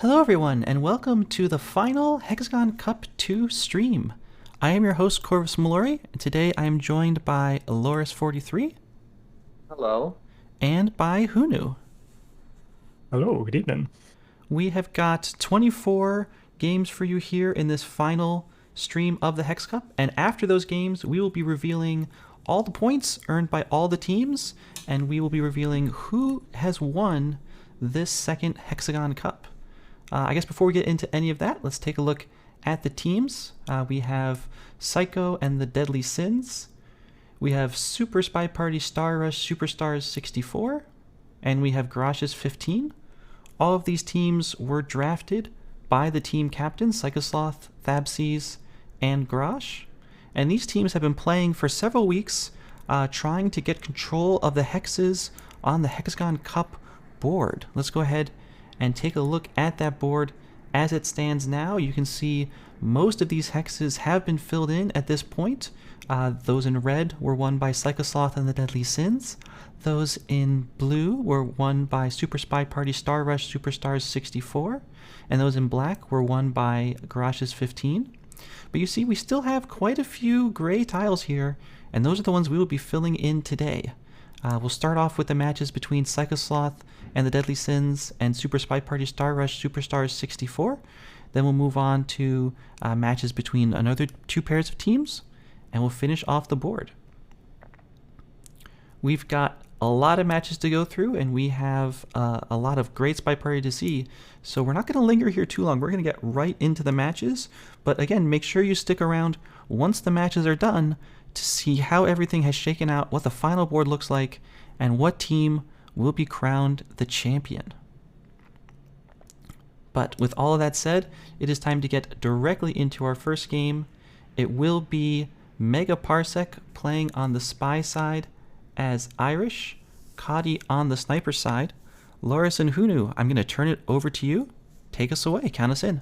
Hello everyone, and welcome to the final Hexagon Cup 2 stream. I am your host, Corvus Mallory, and today I am joined by Loris43 Hello. and by Hunu. Hello, good evening. We have got 24 games for you here in this final stream of the Hex Cup, and after those games, we will be revealing all the points earned by all the teams, and we will be revealing who has won this second Hexagon Cup. I guess before we get into any of that, let's take a look at the teams. We have Psycho and the Deadly Sins. We have Super SpyParty Star Rush Superstars 64. And we have Garage's 15. All of these teams were drafted by the team captains, Psychosloth, Thabseas, and Garage. And these teams have been playing for several weeks, trying to get control of the hexes on the Hexagon Cup board. Let's go ahead and take a look at that board as it stands now. You can see most of these hexes have been filled in at this point. Those in red were won by Psychosloth and the Deadly Sins. Those in blue were won by Super SpyParty Star Rush Superstars 64. And those in black were won by Garage's 15. But you see, we still have quite a few gray tiles here, and those are the ones we will be filling in today. We'll start off with the matches between Psychosloth and the Deadly Sins and Super SpyParty Star Rush Superstars 64. Then we'll move on to matches between another two pairs of teams, and we'll finish off the board. We've got a lot of matches to go through, and we have a lot of great SpyParty to see, so we're not going to linger here too long. We're going to get right into the matches, but again, make sure you stick around once the matches are done to see how everything has shaken out, what the final board looks like, and what team will be crowned the champion. But with all of that said, it is time to get directly into our first game. It will be Mega Parsec playing on the spy side as Irish, Kadi on the sniper side. Loris and Hunu, I'm going to turn it over to you. Take us away. Count us in.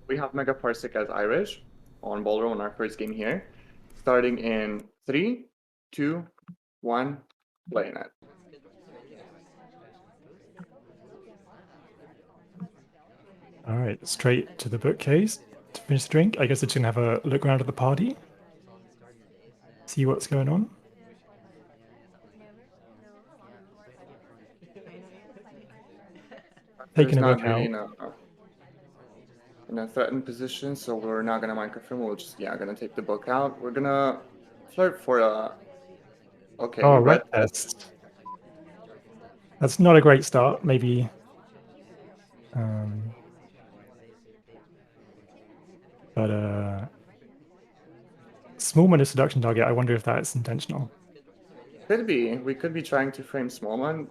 We have Mega Parsec as Irish on Ballroom on our first game here. Starting in 3, 2, 1, playing it. All right, straight to the bookcase to finish the drink. I guess it's gonna have a look around at the party, see what's going on. Taking a book out. In a threatened position, so we're not gonna microfilm. We'll just gonna take the book out. We're gonna flirt for a red test. That's not a great start. Maybe. But Smallman is seduction target. I wonder if that's intentional. Could be. We could be trying to frame Smallman,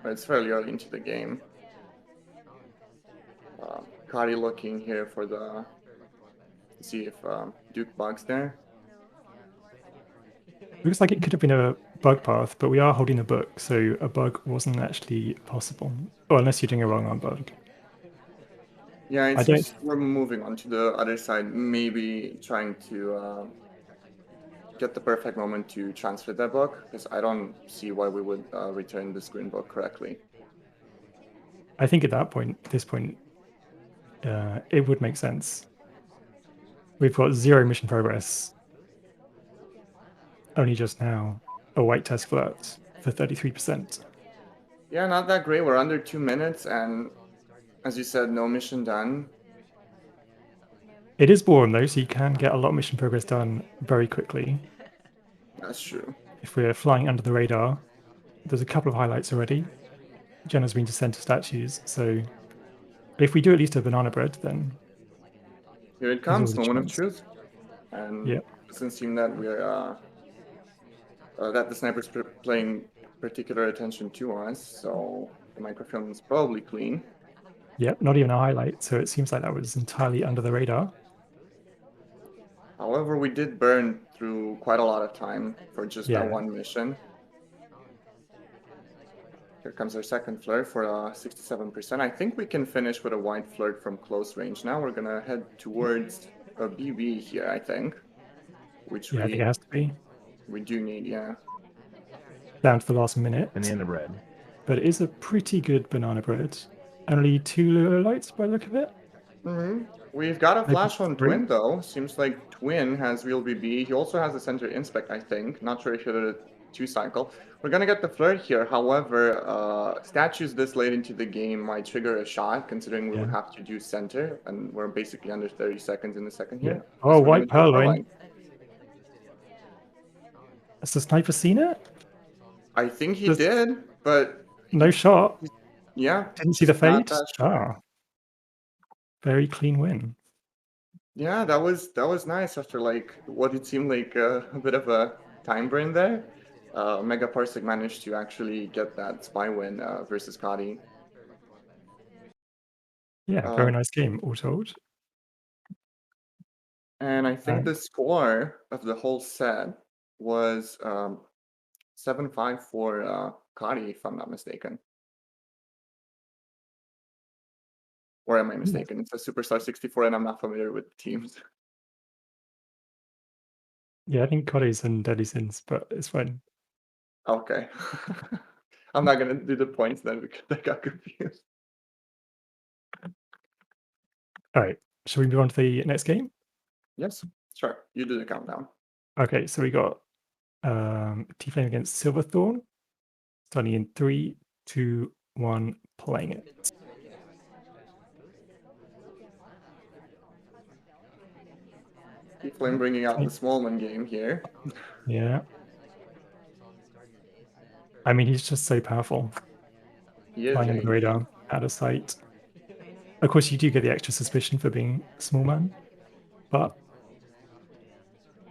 but it's fairly early into the game. Kadi looking here for to see if Duke bugs there. Looks like it could have been a bug path, but we are holding a book, so a bug wasn't actually possible. Well, unless you're doing a wrong on bug. Yeah, it seems we're moving on to the other side, maybe trying to get the perfect moment to transfer that book, because I don't see why we would return this green book correctly. I think at this point, it would make sense. We've got 0 mission progress. Only just now a white test flirt for 33%. Yeah, not that great. We're under 2 minutes, and as you said, no mission done. It is boring though, so you can get a lot of mission progress done very quickly. That's true. If we're flying under the radar, there's a couple of highlights already. Jenna's been to center statues, so if we do at least a banana bread, then here it comes, moment of truth. And it doesn't seem that we're that the sniper's paying particular attention to us, so the microfilm is probably clean. Yep, not even a highlight, so it seems like that was entirely under the radar. However, we did burn through quite a lot of time for just that one mission. Here comes our second flirt for 67%. I think we can finish with a wide flirt from close range. Now we're gonna head towards a BB here, I think. Which I think it has to be. We do need, Down to the last minute. And the end of red. but it is a pretty good banana bread. Only 2 low lights by the look of it. We've got a Maybe flash on 3. Twin, though. Seems like Twin has real BB. He also has a center inspect, I think. Not sure if he did a 2-cycle. We're gonna get the flirt here. However, statues this late into the game might trigger a shot, considering we would have to do center, and we're basically under 30 seconds in the second here. Oh, white Purloin. Has the sniper seen it? I think he did, but... No shot? Yeah. Didn't see the fade? Very clean win. Yeah, that was nice after like what it seemed like a bit of a time burn there. Mega Parsec managed to actually get that spy win versus Kadi. Yeah, very nice game, all told. And I think the score of the whole set was 7-5 for Kadi, if I'm not mistaken. Or am I mistaken? It's a Superstar 64 and I'm not familiar with the teams. Yeah, I think Kadi's and Deadly Sins, but it's fine. Okay. I'm not going to do the points then because I got confused. All right, shall we move on to the next game? Yes, sure. You do the countdown. Okay, so we got T-Flame against Silverthorn. Starting in 3, 2, 1, playing it. T-Flame bringing out the Smallman game here. Yeah. I mean, he's just so powerful. Flying under the radar, out of sight. Of course, you do get the extra suspicion for being a small man, but...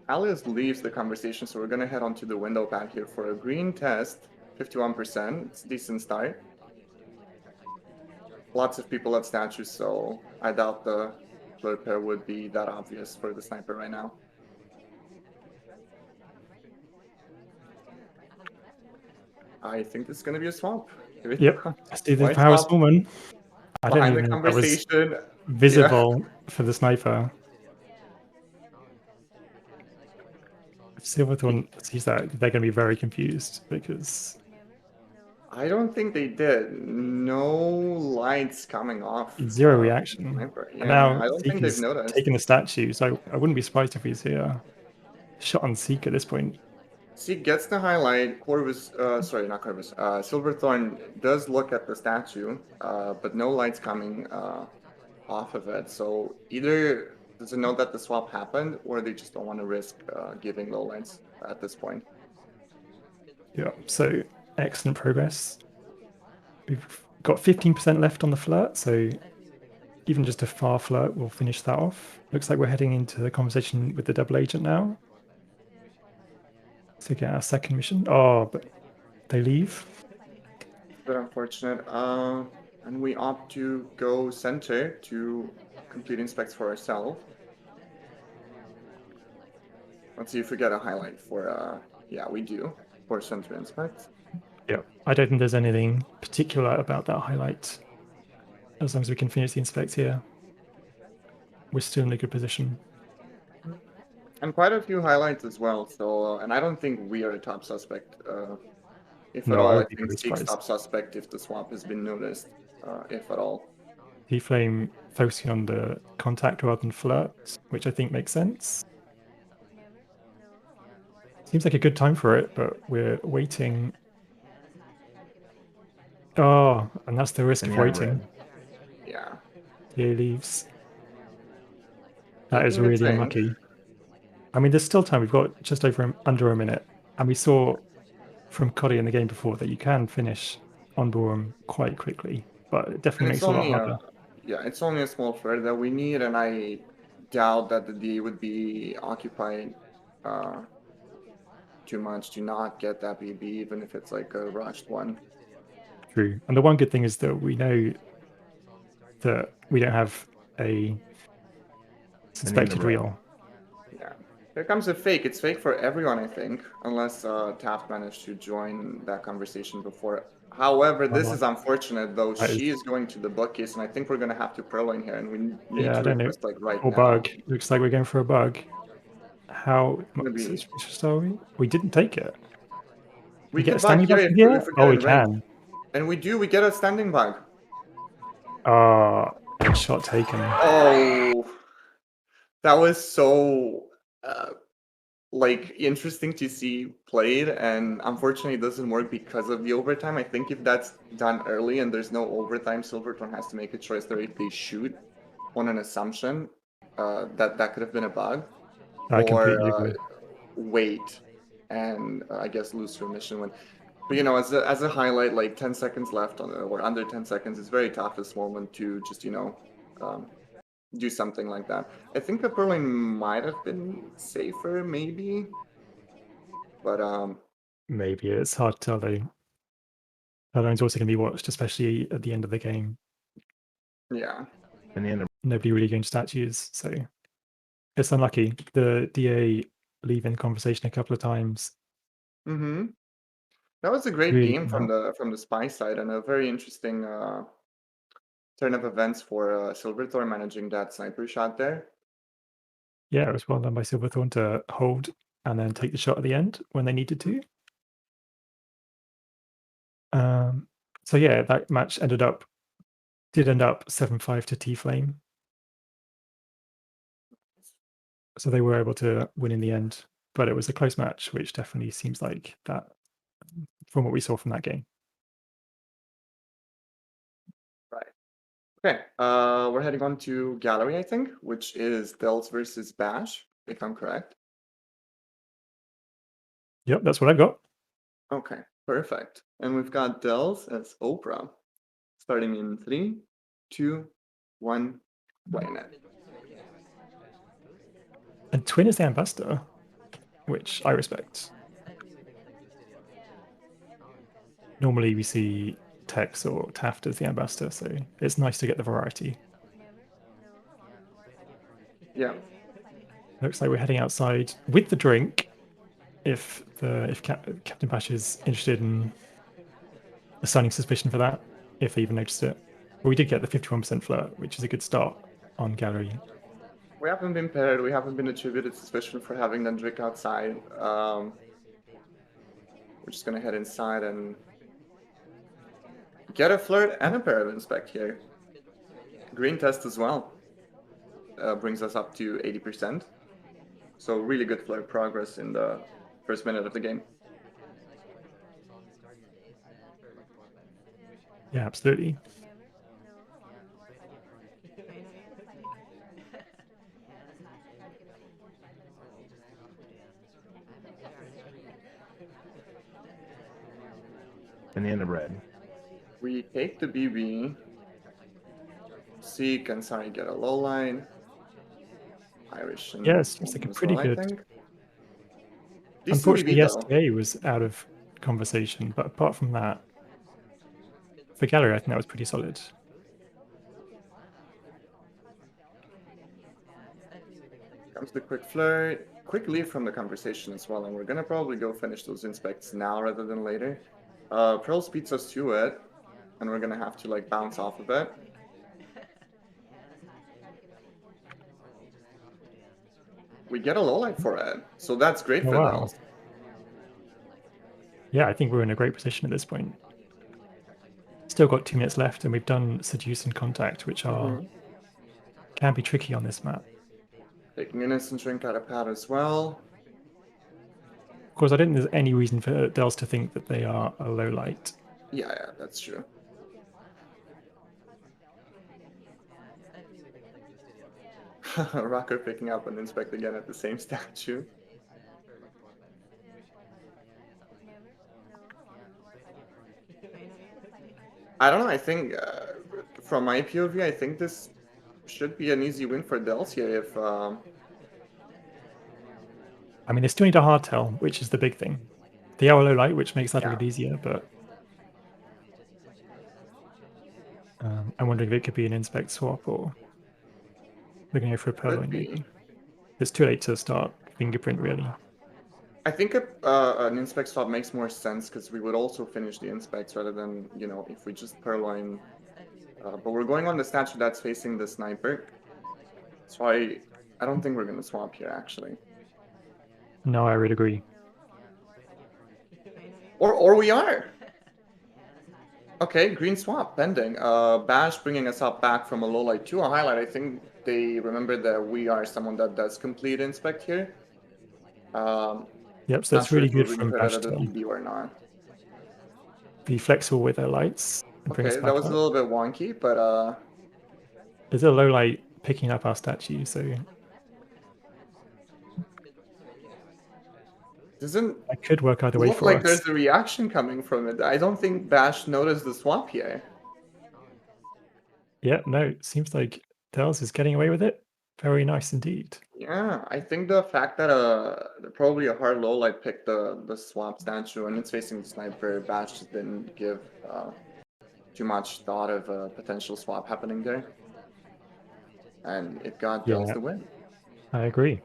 Alice leaves the conversation, so we're going to head onto the window pad here for a green test. 51%. It's a decent start. Lots of people at statues, so I doubt the flirt pair would be that obvious for the sniper right now. I think this is going to be a swamp. Yep, let's do the power woman. I don't even know if that was visible for the sniper. If Silverthorn sees that, they're going to be very confused because... I don't think they did. No lights coming off. Zero reaction. Yeah, and now I don't think they've noticed. Taking the statue, so I wouldn't be surprised if we see a shot on Seek at this point. Seek gets the highlight. Corvus, sorry, not Corvus. Silverthorn does look at the statue, but no lights coming off of it. So either does it know that the swap happened, or they just don't want to risk giving low lights at this point. Yeah, so excellent progress. We've got 15% left on the flirt, so even just a far flirt will finish that off. Looks like we're heading into the conversation with the double agent now. To get our second mission. Oh, but they leave. Bit unfortunate. And we opt to go center to complete inspects for ourselves. Let's see if we get a highlight for, yeah, we do, for center inspect. Yeah, I don't think there's anything particular about that highlight. As long as we can finish the inspects here, we're still in a good position. And quite a few highlights as well, so, and I don't think we are a top suspect. If at all, I think Seek's top suspect if the swap has been noticed, if at all. T-Flame focusing on the contact rather than flirt, which I think makes sense. Seems like a good time for it, but we're waiting. Oh, and that's the risk of waiting. Yeah. He leaves. That is really unlucky. I mean, there's still time. We've got just under a minute. And we saw from Cody in the game before that you can finish on Borum quite quickly. But it definitely makes it a lot harder. Yeah, it's only a small flirt that we need, and I doubt that the D would be occupied too much to not get that BB, even if it's like a rushed one. True. And the one good thing is that we know that we don't have a suspected reel. Yeah. Here comes a fake. It's fake for everyone, I think, unless Taft managed to join that conversation before. However, this is unfortunate, though. She is going to the bookcase, and I think we're going to have to purloin here, and we need to request, like, right now. Bug. Looks like we're going for a bug. How suspicious are we? We didn't take it. We get a standing bug here. Oh, we can. And we get a standing bug. Shot taken. Oh, that was so like interesting to see played, and unfortunately it doesn't work because of the overtime. I think if that's done early and there's no overtime, Silverthorn has to make a choice there if they shoot on an assumption that could have been a bug, I completely agree. wait and I guess lose your mission win. But as a highlight, like 10 seconds left or under 10 seconds, it's very tough this moment to just do something like that. I think the Purloin might have been safer, maybe, but maybe it's hard to tell though. Purloin's also going to be watched, especially at the end of the game. Yeah. In the end, nobody really gained statues, so it's unlucky. The DA leaving the conversation a couple of times. Mm-hmm. That was a great Really game from the Spy side, and a very interesting turn of events for Silverthorn managing that sniper shot there. Yeah, it was well done by Silverthorn to hold and then take the shot at the end when they needed to. So yeah, that match did end up 7-5 to T-Flame. So they were able to win in the end, but it was a close match, which definitely seems like that from what we saw from that game. Right. Okay. We're heading on to Gallery, I think, which is Dells versus Bash, if I'm correct. Yep, that's what I got. Okay, perfect. And we've got Dells as Oprah. Starting in 3, 2, 1, playing it. And Twin is the ambassador, which I respect. Normally we see Tex or Taft as the ambassador, so it's nice to get the variety. Yeah. Looks like we're heading outside with the drink. If Captain Bash is interested in assigning suspicion for that, if they even noticed it. But we did get the 51% flirt, which is a good start on Gallery. We haven't been paired. We haven't been attributed suspicion for having them drink outside. We're just gonna head inside and get a flirt and a pair of inspect here. Green test as well. Brings us up to 80%. So really good flirt progress in the first minute of the game. Yeah, absolutely. in the end of red. We take the BB. Seek and sorry, get a low line. Irish and yeah, it seems like a pretty well, good. I think. Unfortunately, BB, the though. STA was out of conversation, but apart from that, for Gallery, I think that was pretty solid. Comes the quick flirt, quick leave from the conversation as well, and we're gonna probably go finish those inspects now rather than later. Pearl speeds us to it, and we're gonna have to like bounce off of it. We get a low light for it, so that's great for wow. Dells. Yeah, I think we're in a great position at this point. Still got 2 minutes left, and we've done Seduce and Contact, which are can be tricky on this map. Taking an instant drink out of pad as well. Of course, I don't think there's any reason for Dells to think that they are a low light. Yeah, that's true. Rocker picking up and inspect again at the same statue. I don't know. I think from my POV, I think this should be an easy win for Dells here. If I mean, they still need a hard tell, which is the big thing. They are a low light, which makes that a bit easier, but I'm wondering if it could be an inspect swap or we're going to go for a Purloin maybe. It's too late to start fingerprint, really. I think an inspect swap makes more sense because we would also finish the inspects rather than, if we just Purloin. But we're going on the statue that's facing the sniper. So I don't think we're going to swap here, actually. No, I would agree. Or we are. Okay, green swap pending. Bash bringing us up back from a low light to a highlight. I think they remember that we are someone that does complete inspect here. Yep, so Not that's sure really if we're good really from good at Bash it to DB or not. be flexible with their lights and bring us Okay, that back was a up. little bit wonky, but There's a low light picking up our statue, so doesn't that could work either way look for like us. there's a reaction coming from it. I don't think Bash noticed the swap here. Yeah, no, it seems like Dells is getting away with it. Very nice indeed. Yeah, I think the fact that probably a hard low light picked the swap statue and it's facing the sniper, Bash just didn't give too much thought of a potential swap happening there. And it got Dells Yeah, the win. I agree.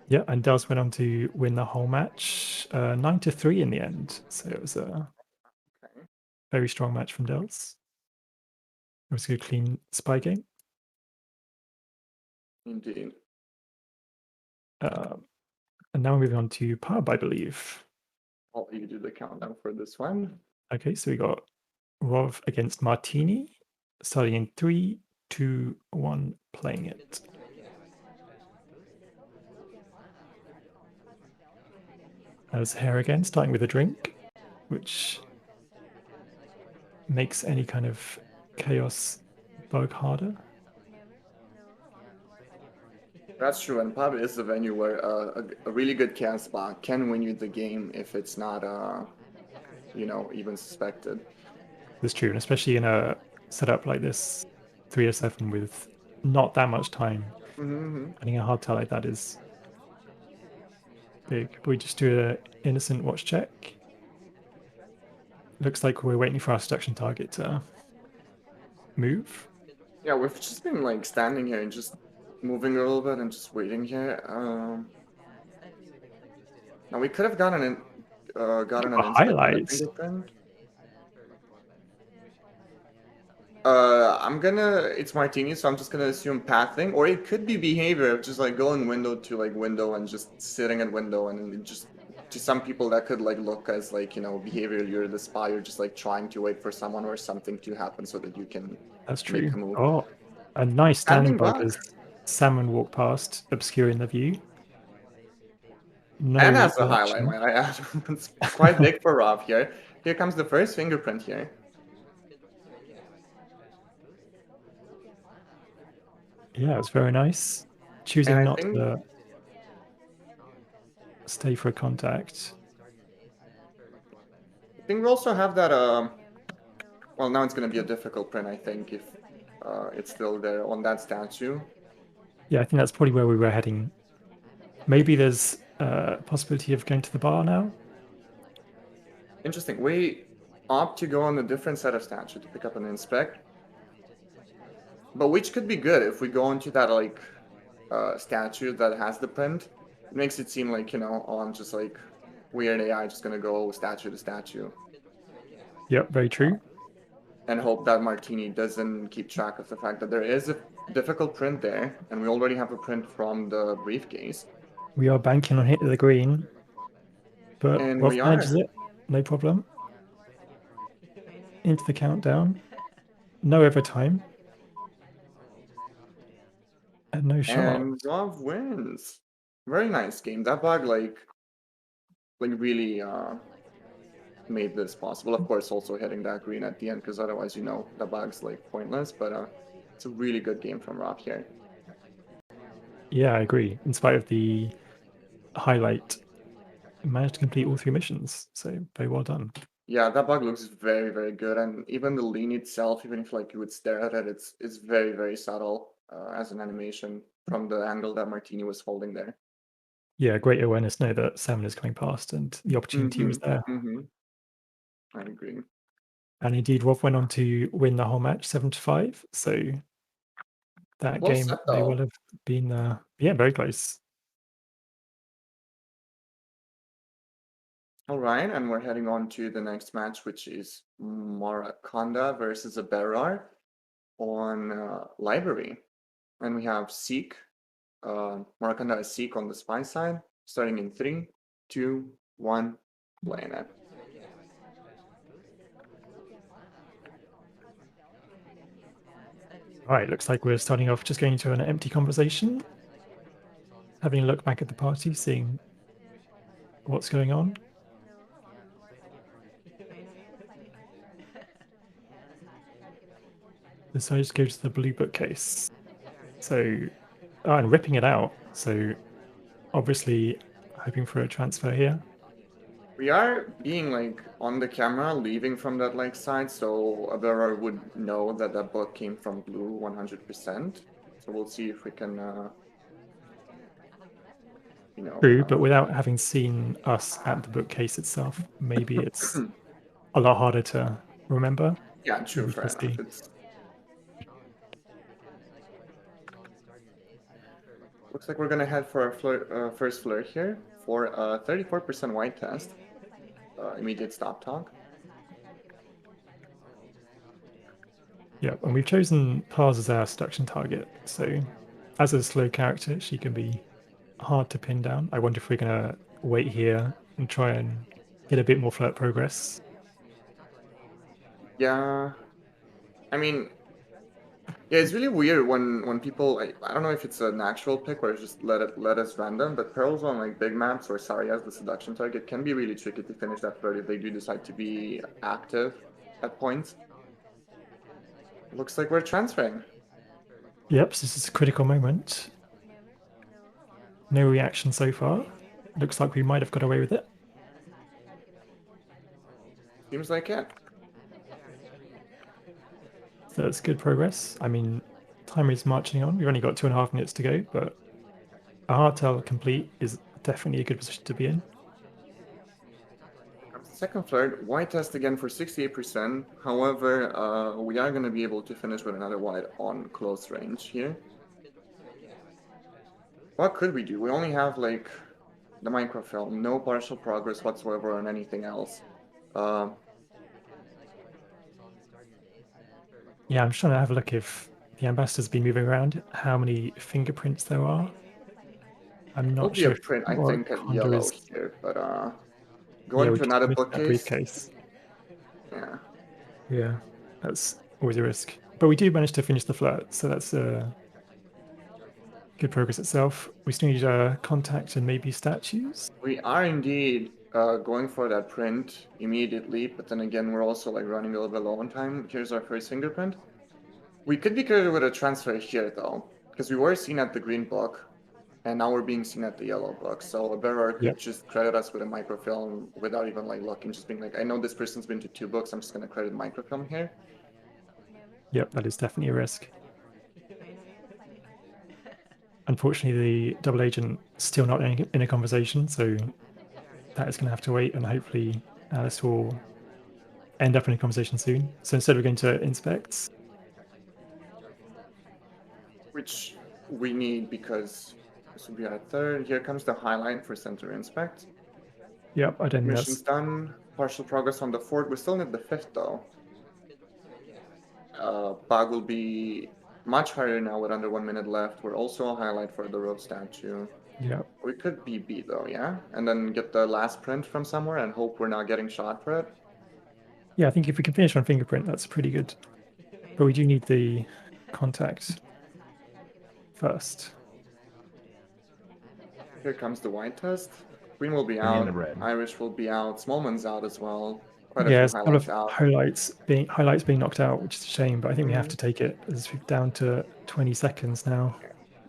Yeah, and Dells went on to win the whole match, 9-3 in the end. So it was a very strong match from Dells. It was a good, clean spy game. Indeed. And now we're moving on to pub, I believe. I'll let you do the countdown for this one. Okay, so we got Rov against Martini, starting in 3, 2, 1, playing it. As Hair again, starting with a drink, which makes any kind of chaos bug harder. That's true, and pub is the venue where a really good chaos spot can win you the game if it's not, even suspected. That's true, and especially in a setup like this, 3-7 with not that much time, finding a hard tell like that is big. But we just do an innocent watch check. Looks like we're waiting for our seduction target to move. Yeah, we've just been like standing here and just moving a little bit and just waiting here. Now we could have gotten an inspect and a Highlights. fingerprint. It's Martini, so I'm just gonna assume pathing, or it could be behavior of just like going window to like window and just sitting at window, and then just to some people that could like look as like behavior. You're the spy, you're just like trying to wait for someone or something to happen so that you can That's make true. a move. Oh, a nice standing Standing bug bug. as salmon walk past, obscuring the view. No And as a highlight, reaction. might I add. It's quite big for Rob here. Here comes the first fingerprint here. Yeah, it's very nice. Choosing And I not think to stay for contact. we also have that well, now it's gonna be a difficult print, I think, if it's still there on that statue. Yeah, I think that's probably where we were heading. Maybe there's a possibility of going to the bar now. Interesting. We opt to go on a different set of statue to pick up an inspect. But which could be good if we go into that like statue that has the print. It makes it seem like, oh, I'm just like weird AI just gonna go statue to statue. Yep, very true. And hope that Martini doesn't keep track of the fact that there is a difficult print there, and we already have a print from the briefcase. We are banking on hit of the green, but And Roth we manages are. it, no problem. Into the countdown. No overtime. And no shot. And Rob wins. Very nice game. That bug like really made this possible. Of course, also hitting that green at the end, because otherwise, the bug's like pointless. But it's a really good game from Rob here. Yeah, I agree. In spite of the highlight, managed to complete all 3 missions. So very well done. Yeah, that bug looks very, very good, and even the lean itself, even if like you would stare at it, it's very, very subtle as an animation from the angle that Martini was holding there. Yeah, great awareness. Know that salmon is coming past, and the opportunity was there. I agree. And indeed, Rob went on to win the whole match, 7-5. So that Close game set, may though. well have been, very close. All right, and we're heading on to the next match, which is Maraconda versus a Berar on Library. And we have Seek. Maraconda is Seek on the spy side, starting in 3, 2, 1, playing it. All right, looks like we're starting off just going into an empty conversation. Having a look back at the party, seeing what's going on. Decided to go to the blue bookcase. So, and ripping it out. So, obviously, hoping for a transfer here. We are being like on the camera, leaving from that like side, so Averroa would know that that book came from blue 100%. So we'll see if we can, you know. True, but without having seen us at the bookcase itself, maybe it's a lot harder to remember. Yeah, true, Maybe fair to see. enough. Looks like we're gonna head for our first flirt here for a 34% white test. Immediate stop talk. Yeah, and we've chosen Pars as our seduction target. So, as a slow character, she can be hard to pin down. I wonder if we're going to wait here and try and get a bit more flirt progress. Yeah, I mean, yeah, it's really weird when people I don't know if it's an actual pick or just let us random, but pearls on like big maps or Sari as the seduction target can be really tricky to finish that flirt if they do decide to be active at points. Looks like we're transferring. Yep, so this is a critical moment. No reaction so far. Looks like we might have got away with it. Seems like it. So that's good progress. I mean, time is marching on. We've only got 2.5 minutes to go, but a hard tell complete is definitely a good position to be in. Second flirt, white test again for 68%. However, we are going to be able to finish with another white on close range here. What could we do? We only have like the microfilm, no partial progress whatsoever on anything else. Yeah, I'm just trying to have a look if the ambassador's been moving around, how many fingerprints there are. I'm not sure if print, I think, at yellow here, but going to another bookcase. Briefcase. Yeah. Yeah, that's always a risk. But we do manage to finish the flirt, so that's good progress itself. We still need contact and maybe statues. We are indeed going for that print immediately, but then again, we're also like running a little bit low on time. Here's our first fingerprint. We could be credited with a transfer here though, because we were seen at the green book, and now we're being seen at the yellow book. So a bearer could just credit us with a microfilm without even like looking, just being like, I know this person's been to 2 books, I'm just gonna credit microfilm here. Yep, that is definitely a risk. Unfortunately, the double agent still not in a conversation, so that is going to have to wait, and hopefully Alice will end up in a conversation soon. So instead, we're going to inspect. Which we need because this will be our third. Here comes the highlight for center inspect. Yep, I don't think Mission's done. Partial progress on the 4th. We still need the 5th though. Bug will be much higher now with under 1 minute left. We're also a highlight for the road statue. Yeah. We could be B though, yeah? And then get the last print from somewhere and hope we're not getting shot for it. Yeah, I think if we can finish on fingerprint, that's pretty good. But we do need the contact first. Here comes the white test. Queen will be out. Irish will be out. Smallman's out as well. Quite a few highlights out. Highlights being knocked out, which is a shame, but I think we have to take it as we're down to 20 seconds now.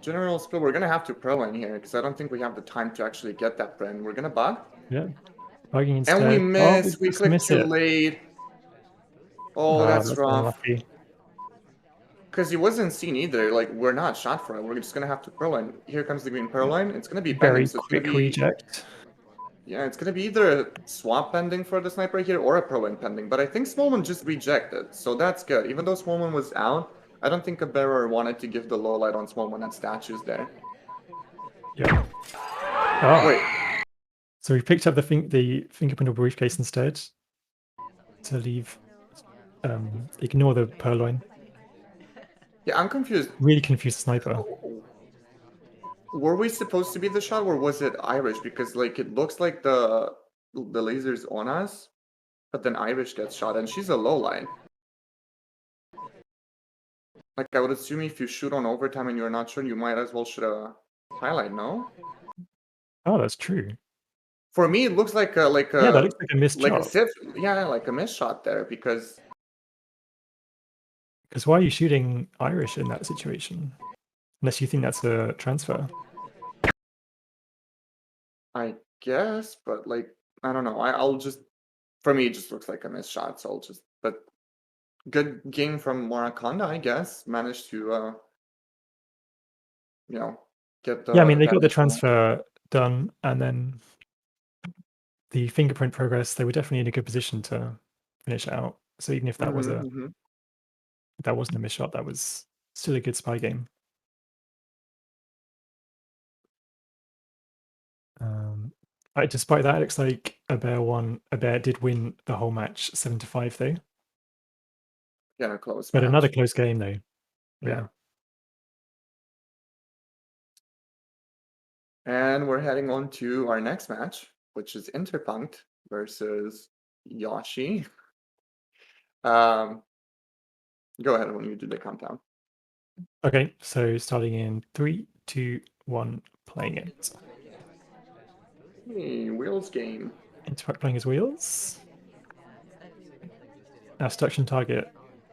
General Spill, we're gonna have to pro in here because I don't think we have the time to actually get that print. We're gonna bug. Yeah. Bugging instead. And we miss. We clicked too late. Oh, that's rough. Unlucky. Because he wasn't seen either. Like, we're not shot for it. We're just gonna have to pro line. Here comes the green pearl line. It's gonna be very pending, so quick reject. Yeah, it's gonna be either a swap pending for the sniper here or a pro line pending. But I think Smallman just rejected, so that's good. Even though Smallman was out, I don't think a bearer wanted to give the low light on Smallman and statues there. Yeah. Oh. Wait. So we picked up the fingerprint briefcase instead to leave. Ignore the purloin. Yeah, I'm confused. Really confused sniper. Were we supposed to be the shot, or was it Irish? Because like it looks like the laser's on us, but then Irish gets shot, and she's a low line. Like, I would assume if you shoot on overtime and you're not sure, you might as well shoot a highlight, no? Oh, that's true. For me, it looks like a Yeah, that looks like a missed like a shot. sieve, yeah, like a missed shot there because Because why are you shooting Irish in that situation? Unless you think that's a transfer. I guess, but like I don't know. I'll just for me it just looks like a missed shot, so I'll just but good game from Morakonda, I guess. Managed to you know get the Yeah, I mean, they got the advantage on it. transfer done, and then the fingerprint progress, they were definitely in a good position to finish it out. So even if that was Mhm. that wasn't a missed shot, that was still a good spy game. Despite that, it looks like Bear did win the whole match 7-5 though. Yeah, a close But another match. close game though. Yeah. Yeah. And we're heading on to our next match, which is Interpunct versus Yoshi. Go ahead when you do the countdown. Okay, so starting in 3, 2, 1, playing it. Hey, Wheels game. Interpunct playing his wheels. Our seduction target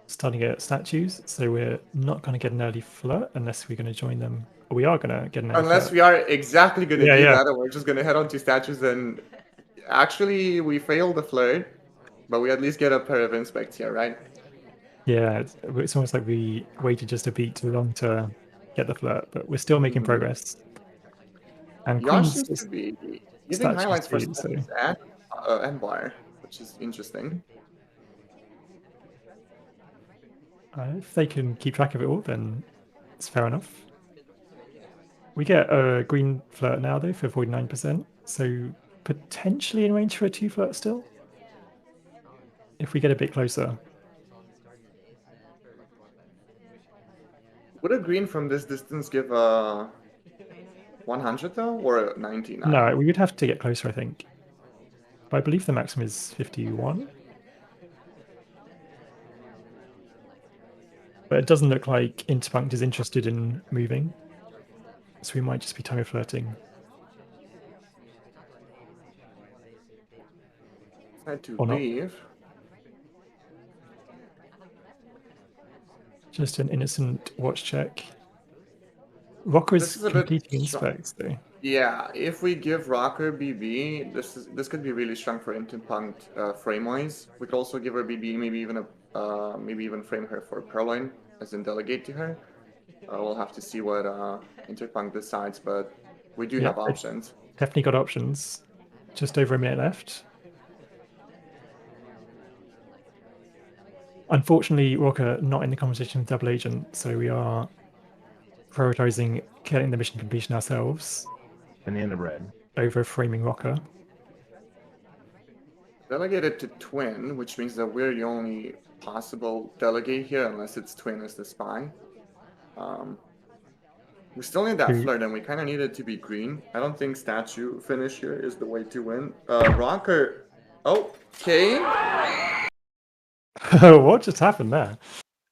starting at statues, so we're not going to get an early flirt unless we're going to join them. We are going to get an early Unless flirt. we are exactly going to Yeah, do yeah. that, and we're just going to head on to statues. And actually, we failed the flirt, but we at least get a pair of inspects here, right? Yeah, it's almost like we waited just a beat too long to get the flirt, but we're still making progress. And Yosh Queen's seems to be using statues highlights for too, so statues and bar, which is interesting. if they can keep track of it all, then it's fair enough. We get a green flirt now though for 49%, so potentially in range for a 2 flirt still. If we get a bit closer. Would a green from this distance give a 100 though, or a 99? No, we would have to get closer, I think. But I believe the maximum is 51. But it doesn't look like Interpunct is interested in moving. So we might just be time of flirting. Decide to Or not. leave. Just an innocent watch check. Rocker This is is a bit completing strong. inspects though. Yeah, if we give Rocker BB, this could be really strong for Interpunct frame-wise. We could also give her BB, maybe even frame her for Purloin, as in delegate to her. We'll have to see what Interpunct decides, but we do have options. Definitely got options. Just over a minute left. Unfortunately, Rocker not in the conversation with Double Agent, so we are prioritizing getting the mission completion ourselves. Banana bread. Over framing Rocker. Delegated to Twin, which means that we're the only possible delegate here, unless it's Twin as the spy. We still need that flirt, and we kind of need it to be green. I don't think statue finish here is the way to win. Rocker. Okay. What just happened there?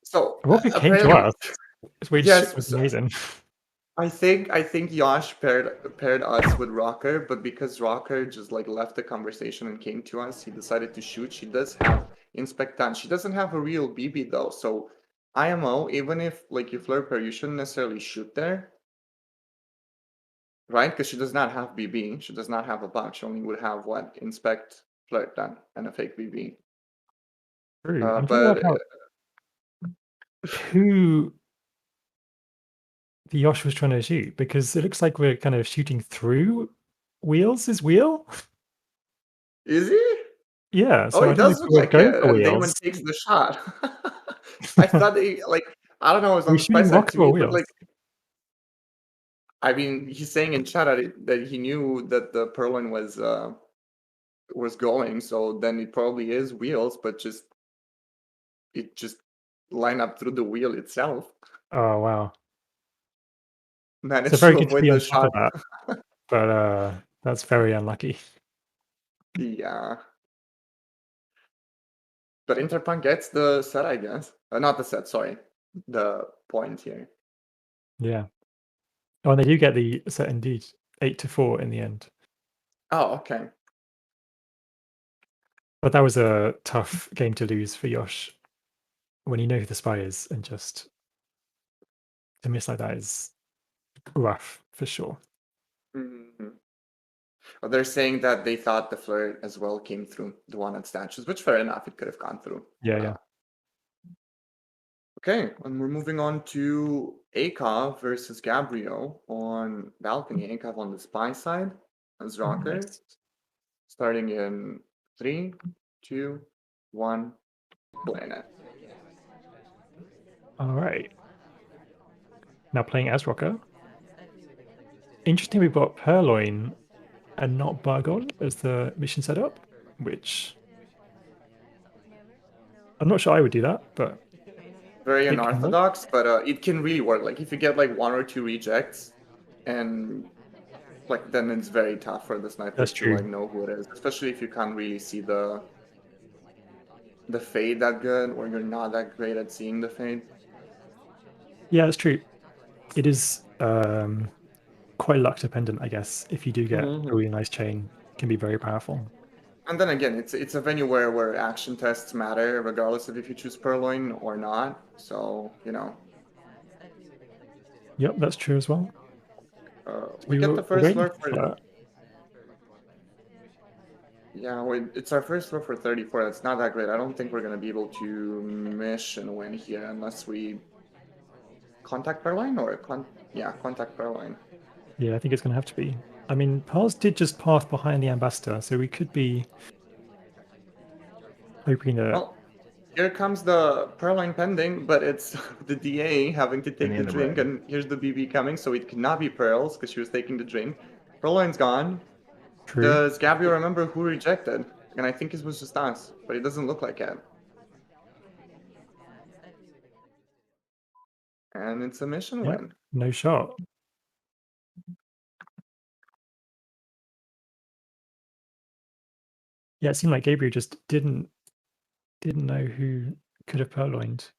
So Rocker came to us. Which was amazing. I think Yash paired us with Rocker, but because Rocker just like left the conversation and came to us, he decided to shoot. She does have inspect done. She doesn't have a real BB though, so IMO, even if like you flirt pair, you shouldn't necessarily shoot there. Right? Because she does not have BB. She does not have a bug. She only would have what? Inspect, flirt done, and a fake BB. True. I'm trying But to work out who the Yosh was trying to shoot, because it looks like we're kind of shooting through Wheels' wheel. Is he? Yeah. So it does look like it. And Damon takes the shot. I thought I don't know, I was on the spy side to me, but like I mean, he's saying in chat that he knew that the Purloin was going, so then it probably is Wheels, but it just line up through the wheel itself. Oh wow. Managed to avoid the shot. But that's very unlucky. Yeah. But Interpunct gets the set, I guess. Not the set, sorry. the point here. Yeah. Oh, and they do get the set indeed 8-4 in the end. Oh, okay. But that was a tough game to lose for Yosh when you know who the spy is, and just to miss like that is rough for sure. Mm-hmm. Well, they're saying that they thought the flirt as well came through the one at statues, which fair enough, it could have gone through. Yeah. Okay, and we're moving on to Akov versus Gabriel on balcony. Akov on the spy side as rocker. Nice. Starting in 3, 2, 1, playing it. All right. Now playing as rocker. Interesting, we've got Purloin and not Bargon as the mission setup, which I'm not sure I would do that, but very it can work. unorthodox, but it can really work. Like if you get like 1 or 2 rejects, and like then it's very tough for the sniper That's to true. like know who it is, especially if you can't really see the fade that good, or you're not that great at seeing the fade. Yeah, that's true. It is quite luck dependent, I guess. If you do get a really nice chain, it can be very powerful. And then again, it's a venue where action tests matter, regardless of if you choose Purloin or not. So, you know. Yep, that's true as well. We get the first flirt for... flirt. Yeah, it's our first flirt for 34. That's not that great. I don't think we're going to be able to mission win here unless we contact Purloin or... contact Purloin. Yeah, I think it's going to have to be. I mean, Pars did just path behind the ambassador, so we could be hoping that... Well, here comes the Purloin pending, but it's the DA having to take the drink, and here's the BB coming, so it cannot be Pearls because she was taking the drink. Purloin's gone. True. Does Gabriel remember who rejected? And I think it was just us, but it doesn't look like it. And it's a mission win. No shot. Yeah, it seemed like Gabriel just didn't know who could have purloined.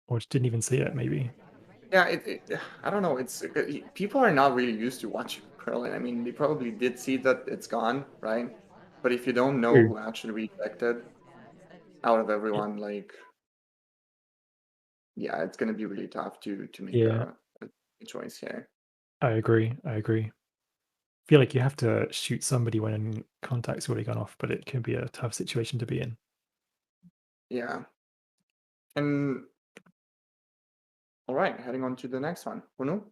Or just didn't even see it, maybe. Yeah, I don't know. People are not really used to watching Purloin. I mean, they probably did see that it's gone, right? But if you don't know who actually rejected out of everyone, like... Yeah, it's going to be really tough to make a choice here. I agree. I feel like you have to shoot somebody when contact's already gone off, but it can be a tough situation to be in. Yeah. And all right, heading on to the next one. Hunu?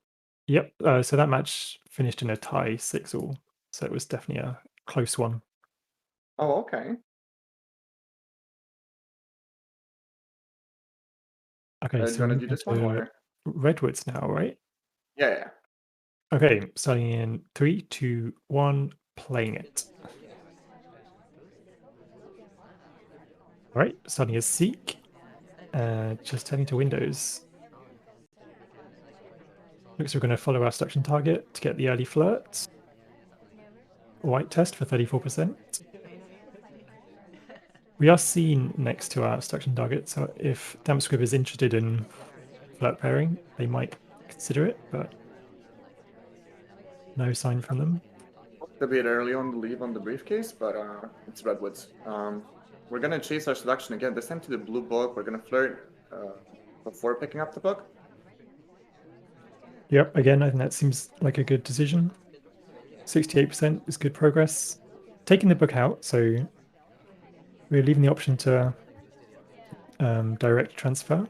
Yep. So that match finished in a tie, 6-all. So it was definitely a close one. Oh, okay. Okay, so you do this one or? Redwoods now, right? Yeah. Okay, starting in 3, 2, 1, playing it. All right, starting as Seek. Just heading to Windows. Looks like we're going to follow our selection target to get the early flirt. White test for 34%. We are seen next to our selection target, so if Dampscrib is interested in flirt pairing, they might consider it, but no sign from them. A bit early on the leave on the briefcase, but it's Redwoods. We're going to chase our selection again, this time to the blue book. We're going to flirt before picking up the book. Yep, again, I think that seems like a good decision. 68% is good progress. Taking the book out, so we're leaving the option to direct transfer.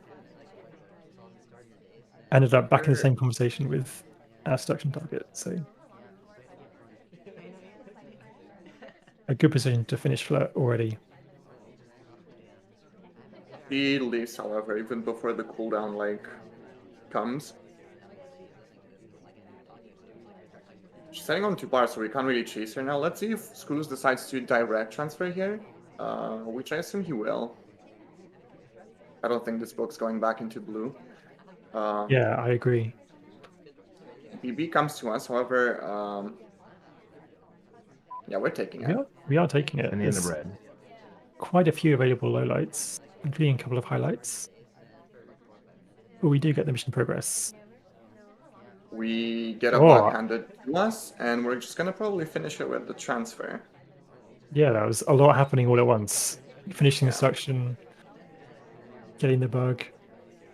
Ended up back in the same conversation with our selection target, so a good position to finish flirt already. He leaves, however, even before the cooldown comes. She's setting on 2 bars, so we can't really chase her now. Let's see if Screws decides to direct transfer here, which I assume he will. I don't think this book's going back into blue. Yeah, I agree. BB comes to us, however, yeah, we're taking it. We are taking it. And in the red. quite a few available lowlights, including a couple of highlights. But we do get the mission progress. We get a bug handed to us, and we're just gonna probably finish it with the transfer. Yeah, that was a lot happening all at once. Finishing instruction, getting the bug.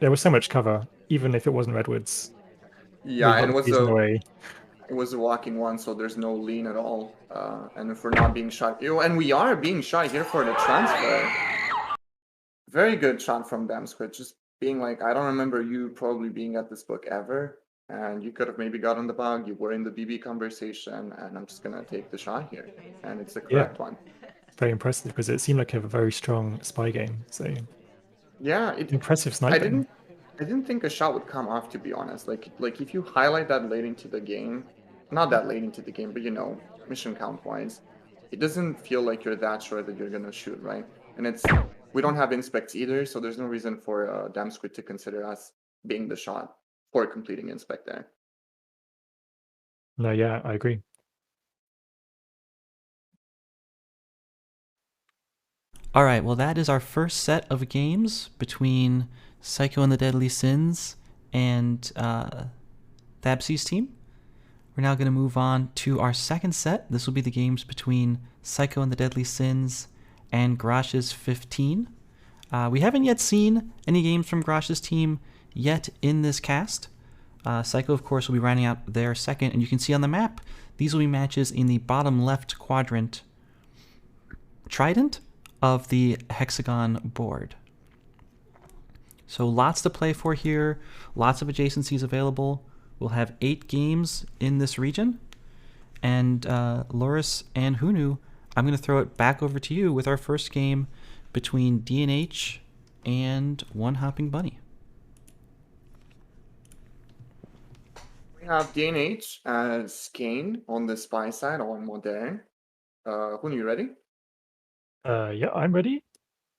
There was so much cover, even if it wasn't redwoods. Yeah, and it was a walking one, so there's no lean at all. And if we're not being shot, and we are being shot here for the transfer. Very good shot from Damsquid, just being like, I don't remember you probably being at this book ever, and you could have maybe gotten the bug, you were in the BB conversation, and I'm just gonna take the shot here. And it's the correct one. It's very impressive because it seemed like a very strong spy game. So yeah, impressive sniping. I didn't think a shot would come off, to be honest. Like if you highlight that late into the game, not that late into the game, but you know, mission count wise, it doesn't feel like you're that sure that you're gonna shoot, right? And we don't have inspects either, so there's no reason for Damsquid to consider us being the shot for completing inspect there. No, yeah, I agree. All right, well, that is our first set of games between Psycho and the Deadly Sins and Thabsi's team. We're now going to move on to our second set. This will be the games between Psycho and the Deadly Sins and Grash's 15. We haven't yet seen any games from Grash's team yet in this cast. Psycho, of course, will be rounding out their second, and you can see on the map, these will be matches in the bottom left quadrant trident of the hexagon board. So lots to play for here, lots of adjacencies available. We'll have 8 games in this region. And Loris and Hunu, I'm going to throw it back over to you with our first game between D&H and One Hopping Bunny. We have D&H as Kane on the spy side on Modern. Hunu, you ready? Yeah, I'm ready.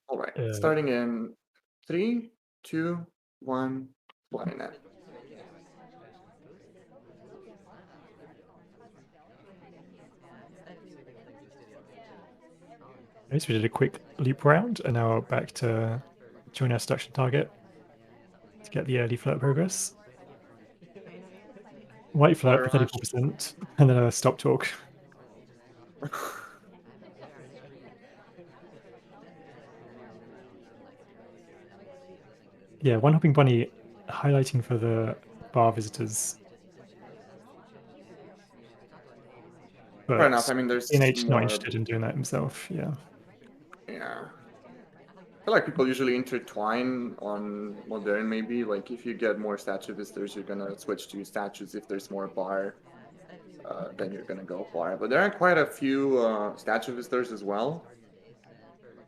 All right, starting in 3, 2, 1, play net. So we did a quick loop round, and now back to join our seduction target to get the early flirt progress. White flirt for 34%, and then a stop talk. Yeah, One Hopping Bunny highlighting for the bar visitors. But fair enough. I mean, there's D&H not interested in doing that himself. Yeah. Yeah. I feel like people usually intertwine on Modern, maybe. Like, if you get more statue visitors, you're gonna switch to statues. If there's more bar, then you're gonna go bar. But there are quite a few statue visitors as well.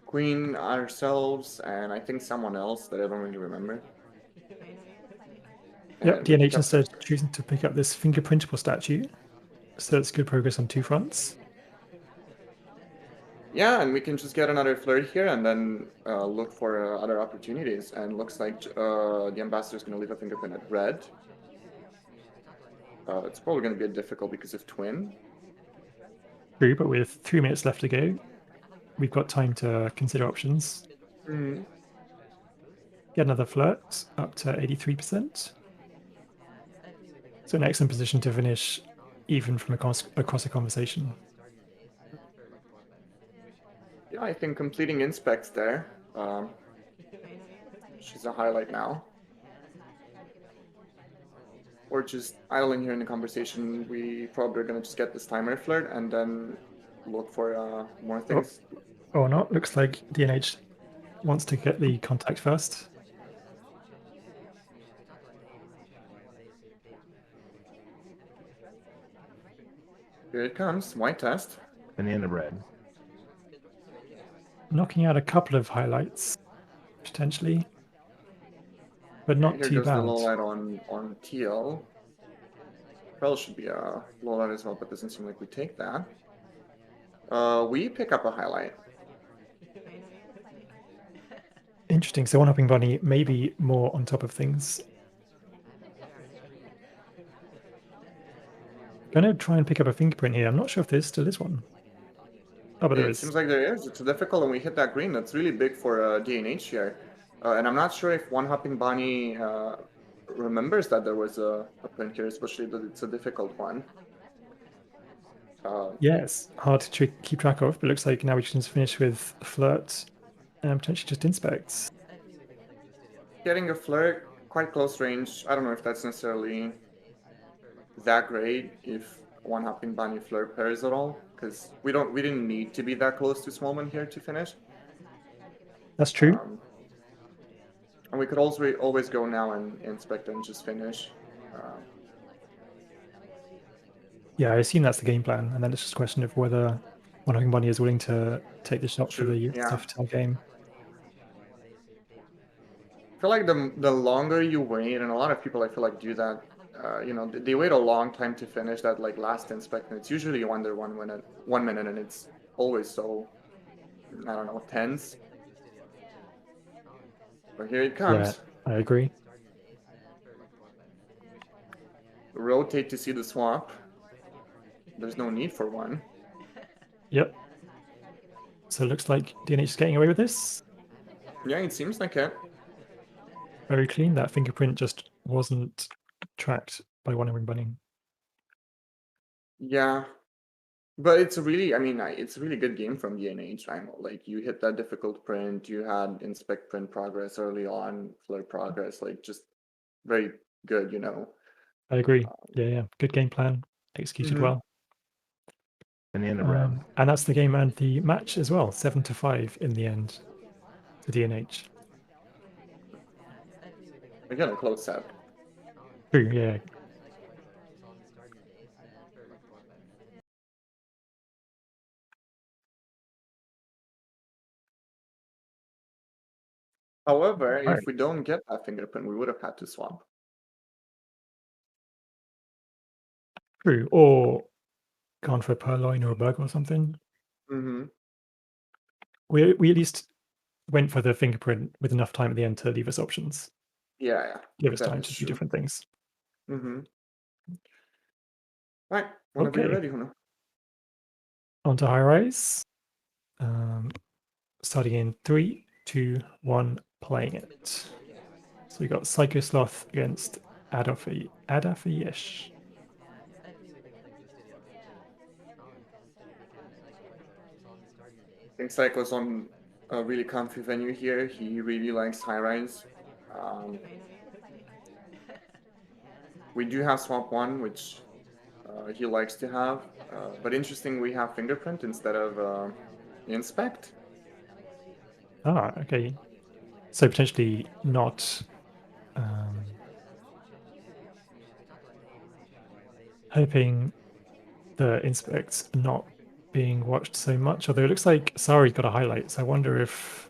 Queen, ourselves, and I think someone else that I don't really remember. Yep, D&H instead choosing to pick up this fingerprintable statue. So it's good progress on 2 fronts. Yeah, and we can just get another flirt here and then look for other opportunities. And looks like the ambassador is going to leave a fingerprint at red. It's probably going to be difficult because of twin. True, but with 3 minutes left to go, we've got time to consider options. Mm-hmm. Get another flirt up to 83%. So an excellent position to finish even from across a conversation. Yeah, I think completing inspects there. She's a highlight now. Or just idling here in the conversation. We probably are going to just get this timer flirt and then look for more things. Or not. Looks like D&H wants to get the contact first. Here it comes. White test. Banana bread. Knocking out a couple of highlights, potentially. But not here too goes bad. The low light on TL. Pearl should be a low light as well, but doesn't seem like we take that. We pick up a highlight. Interesting. So One Hopping Bunny maybe more on top of things. Going to try and pick up a fingerprint here. I'm not sure if there still is one. Oh, but there It is. seems like there is. It's difficult, and we hit that green. That's really big for DNH here. And I'm not sure if One Hopping Bunny remembers that there was a print here, especially that it's a difficult one. Yes, hard to keep track of, but it looks like now we can finish with Flirt and potentially just Inspects. Getting a Flirt, quite close range. I don't know if that's necessarily that great if One Hopping Bunny Flirt pairs at all, because we didn't need to be that close to Smallman here to finish. That's true. And we could also always go now and inspect and just finish. Yeah, I assume that's the game plan, and then it's just a question of whether One Hopping Bunny is willing to take the shot for the soft tail game. I feel like the longer you wait, and a lot of people I feel like do that. You know, they wait a long time to finish that like last inspect, and it's usually under 1 minute, and it's always so, I don't know, tense. But here it comes. Yeah, I agree. Rotate to see the swap. There's no need for one. Yep. So it looks like DNH is getting away with this. Yeah, it seems like it. Very clean. That fingerprint just wasn't tracked by One Hopping Bunny. Yeah. But it's really, I mean, it's a really good game from DNH. Like, you hit that difficult print, you had inspect print progress early on, Flirt progress, like, just very good, you know. I agree. Yeah. Good game plan, executed well. Banana bread. And that's the game and the match as well. 7-5 in the end to DNH. Again, a close set. True, yeah. However, if we don't get that fingerprint, we would have had to swap. True, or gone for a purloin or a bug or something. We at least went for the fingerprint with enough time at the end to leave us options. Yeah. Give us time to do different things. Right, whenever you're ready, Huno. On to high rise. Starting in 3, 2, 1, playing it. So we got Psycho Sloth against Adafiyesh. I think Psycho's on a really comfy venue here. He really likes high rise. We do have swap 1, which he likes to have. But interesting, we have fingerprint instead of inspect. Ah, okay. So potentially not hoping the inspects not being watched so much, although it looks like Sari's got a highlight, so I wonder if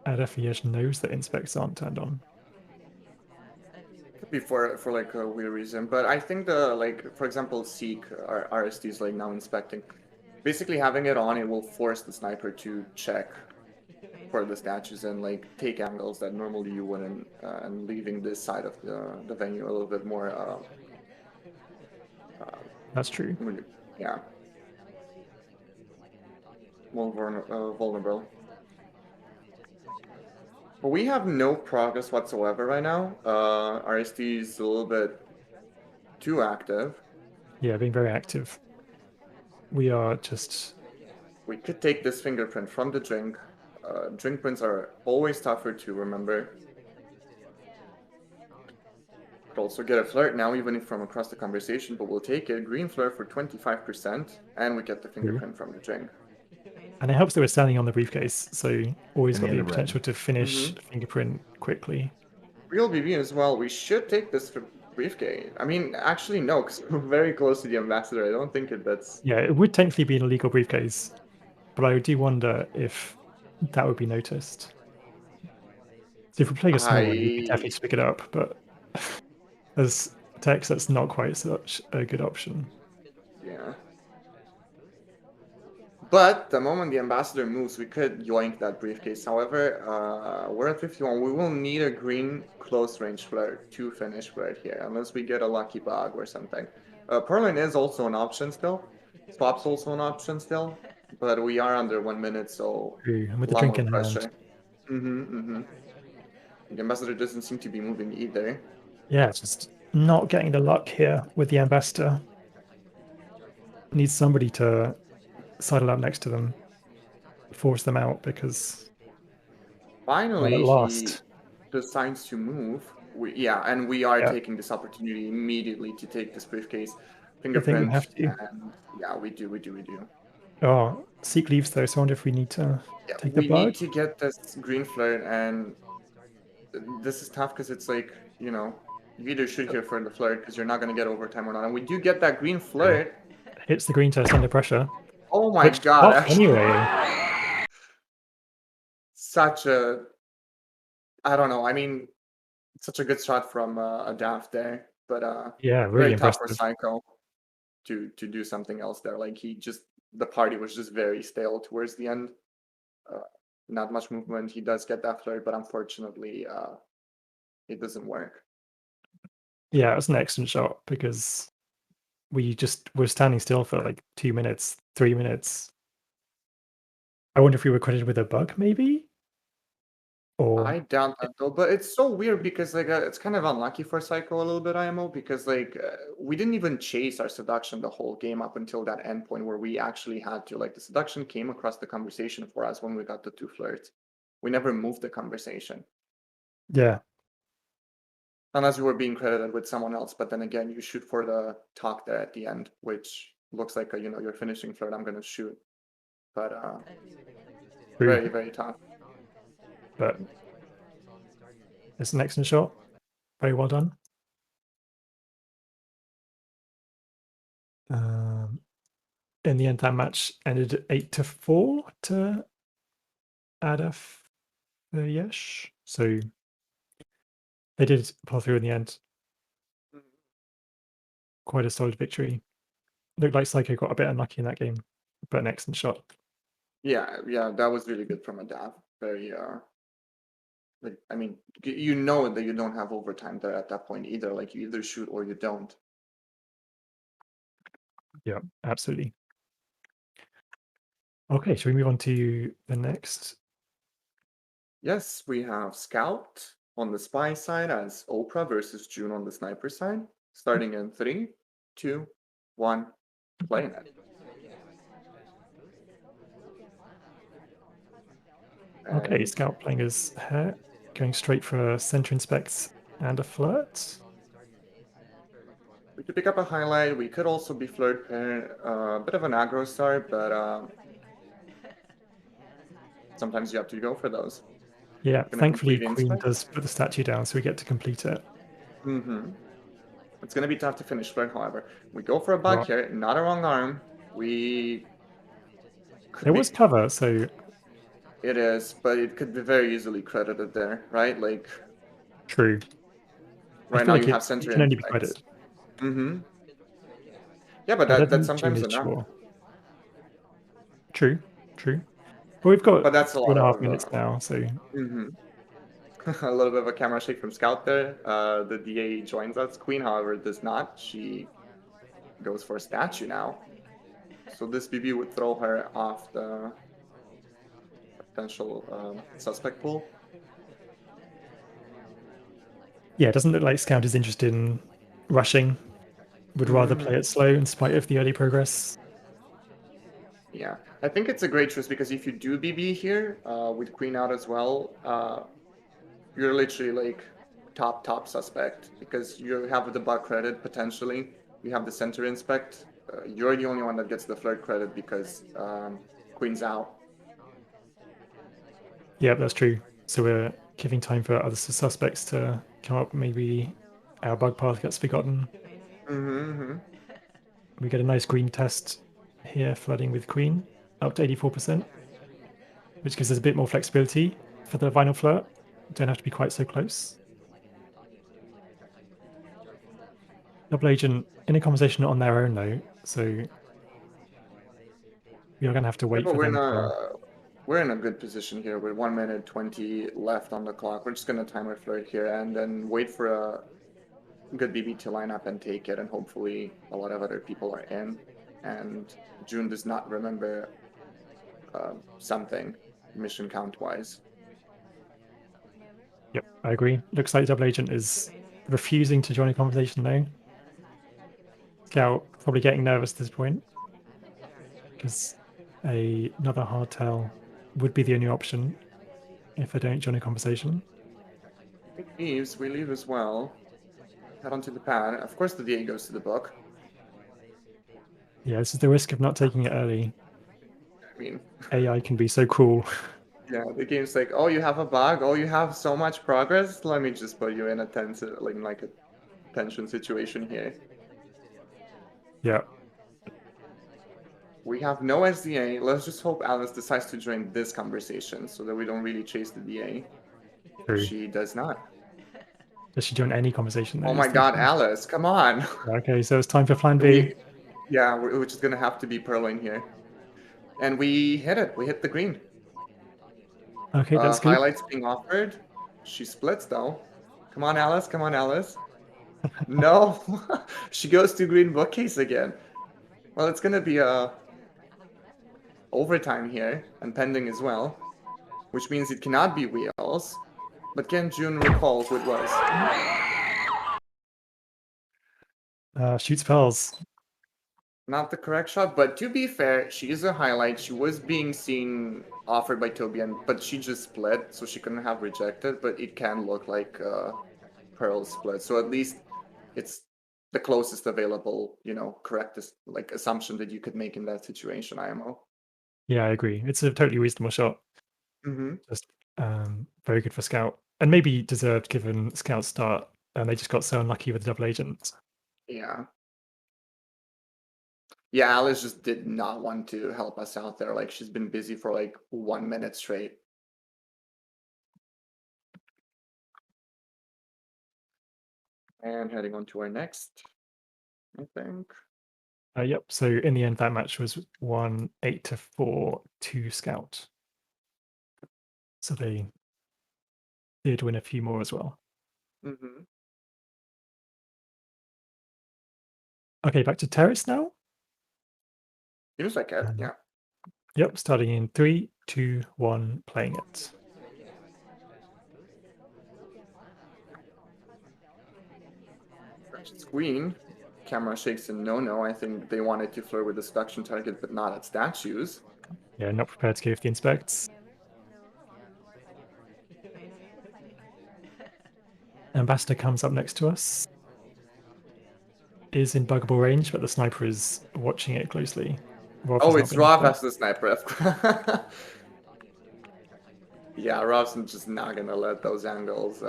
Adafiyesh knows that inspects aren't turned on. Could be for like a weird reason, but I think for example, Seek or RST is like now inspecting. Basically having it on, it will force the sniper to check for the statues and like take angles that normally you wouldn't, and leaving this side of the venue a little bit more that's true. Yeah. More vulnerable. But we have no progress whatsoever right now. RST is a little bit too active. Yeah, being very active. We are just... We could take this fingerprint from the drink. Drink prints are always tougher to remember. Could also get a Flirt now, even if from across the conversation, but we'll take it. Green Flirt for 25%, and we get the fingerprint from the drink. And it helps that we're standing on the briefcase, so always got the potential to finish fingerprint quickly. Real BB as well. We should take this for briefcase. I mean, actually, no, because we're very close to the ambassador. I don't think that's... Yeah, it would technically be an illegal briefcase, but I do wonder if that would be noticed. So if we're playing a small one, you could definitely just pick it up, but as text, that's not quite such a good option. Yeah. But the moment the ambassador moves, we could yoink that briefcase. However, we're at 51. We will need a green close range Flirt to finish Flirt here, unless we get a lucky bug or something. Purloin is also an option still. Swap's also an option still, but we are under 1 minute, so True. And with a the lot drink more in hand. pressure. The ambassador doesn't seem to be moving either. Yeah, just not getting the luck here with the ambassador. Needs somebody to sidle up next to them, force them out, because Finally, at he last. decides to move. And we are Yeah. taking this opportunity immediately to take this briefcase, I think we have fingerprint, to. and yeah, we do. Oh, Seek leaves though, so I wonder if we need to Yeah, take the we need bug. to get this green flirt, and this is tough because it's like, you either shoot here for the flirt because you're not going to get overtime or not. And we do get that green flirt. Hits the green test under pressure. Oh my Which god, top anyway. Such a, I don't know. I mean, such a good shot from a Daft there, but Yeah, really very tough impressive. for Psycho to do something else there. Like the party was just very stale towards the end. Not much movement. He does get that flirt, but unfortunately, it doesn't work. Yeah, it was an excellent shot because we just were standing still for like 2 minutes, 3 minutes. I wonder if we were credited with a bug, maybe? Or I doubt that though, but it's so weird because like it's kind of unlucky for Psycho a little bit, IMO, because like we didn't even chase our seduction the whole game up until that end point where we actually had to. Like the seduction came across the conversation for us when we got the 2 flirts. We never moved the conversation yeah, unless we were being credited with someone else. But then again, you shoot for the talk there at the end, which looks like your finishing flirt. I'm gonna shoot, but true. very very tough. But it's an excellent shot. Very well done. In the end, that match ended 8-4 to Adaf Yesh. So they did pull through in the end. Quite a solid victory. Looked like Psycho got a bit unlucky in that game, but an excellent shot. Yeah, that was really good from a Dav. Very like, I mean, you know that you don't have overtime there at that point either. Like you either shoot or you don't. Yeah, absolutely. Okay, shall we move on to the next? Yes, we have Scout on the spy side as Oprah versus June on the sniper side. Starting in 3, 2, 1, playing it. Okay, And Scout playing his hair, going straight for center inspects and a flirt. we could pick up a highlight. We could also be flirt pair. A bit of an aggro start, but sometimes you have to go for those. Yeah, Gonna thankfully complete Queen inspect. does put the statue down, so we get to complete it. It's gonna be tough to finish flirt, however. We go for a bug here, not a wrong arm. There was cover, so it is, but it could be very easily credited there, right? Like true. right now like you have it center can only be inspects. credited. Yeah, but that's sometimes enough. Sure. True. But we've got But that's a lot 2.5 of minutes now, so a little bit of a camera shake from Scout there. The DA joins us. Queen, however, does not. She goes for a statue now. So this BB would throw her off the potential suspect pool. yeah, it doesn't look like Scout is interested in rushing. Would rather play it slow in spite of the early progress. Yeah, I think it's a great choice because if you do BB here with Queen out as well, you're literally like top suspect because you have the bug credit potentially. You have the center inspect. You're the only one that gets the flirt credit because Queen's out. Yeah, that's true. So we're giving time for other suspects to come up. Maybe our bug path gets forgotten. We get a nice green test here, flooding with Queen, up to 84%, which gives us a bit more flexibility for the final flirt. Don't have to be quite so close. Double agent in a conversation on their own though, so we are going to have to wait for them to... We're in a good position here with 1 minute 20 left on the clock. We're just going to time our flirt here and then wait for a good BB to line up and take it, and hopefully a lot of other people are in. and June does not remember something mission count-wise. Yep, I agree. Looks like Double Agent is refusing to join a conversation though. Scout probably getting nervous at this point because another hardtail would be the only option if I don't join a conversation. We leave as well. Head onto the pad. Of course, the DA goes to the book. Yeah, this is the risk of not taking it early. I mean, AI can be so cruel. yeah, the game's like, oh, you have a bug. Oh, you have so much progress. Let me just put you in a tension situation here. Yeah. We have no SDA. Let's just hope Alice decides to join this conversation so that we don't really chase the DA. True. She does not. Does she join any conversation? Oh my god, Alice, come on. Okay, so it's time for plan B. We're just going to have to be purling here. And we hit it. We hit the green. Okay, that's good. Highlights being offered. She splits though. Come on, Alice. Come on, Alice. No. She goes to green bookcase again. Well, it's going to be a overtime here and pending as well, which means it cannot be wheels. But can June recalls what was? Shoots pearls. Not the correct shot, but to be fair, she is a highlight. She was being seen offered by Toby, but she just split, so she couldn't have rejected. But it can look like pearl split, so at least it's the closest available, correctest assumption that you could make in that situation. IMO. Yeah, I agree. It's a totally reasonable shot. Mm-hmm. Just very good for Scout, and maybe deserved given Scout's start, and they just got so unlucky with the Double Agent. Yeah. Yeah, Alice just did not want to help us out there. Like, she's been busy for 1 minute straight. And heading on to our next, I think. Yep, so in the end, that match was 1-8-4 to Scout. So they did win a few more as well. Mm-hmm. Okay, back to Terrace now. Seems like it, yeah. Yep, starting in 3, 2, 1, playing it. Queen. Camera shakes and no. I think they wanted to flirt with the seduction target, but not at statues. Yeah, not prepared to go for the inspects. Ambassador comes up next to us. Is in buggable range, but the sniper is watching it closely. It's Rob as the sniper. Yeah, Rob's just not gonna let those angles.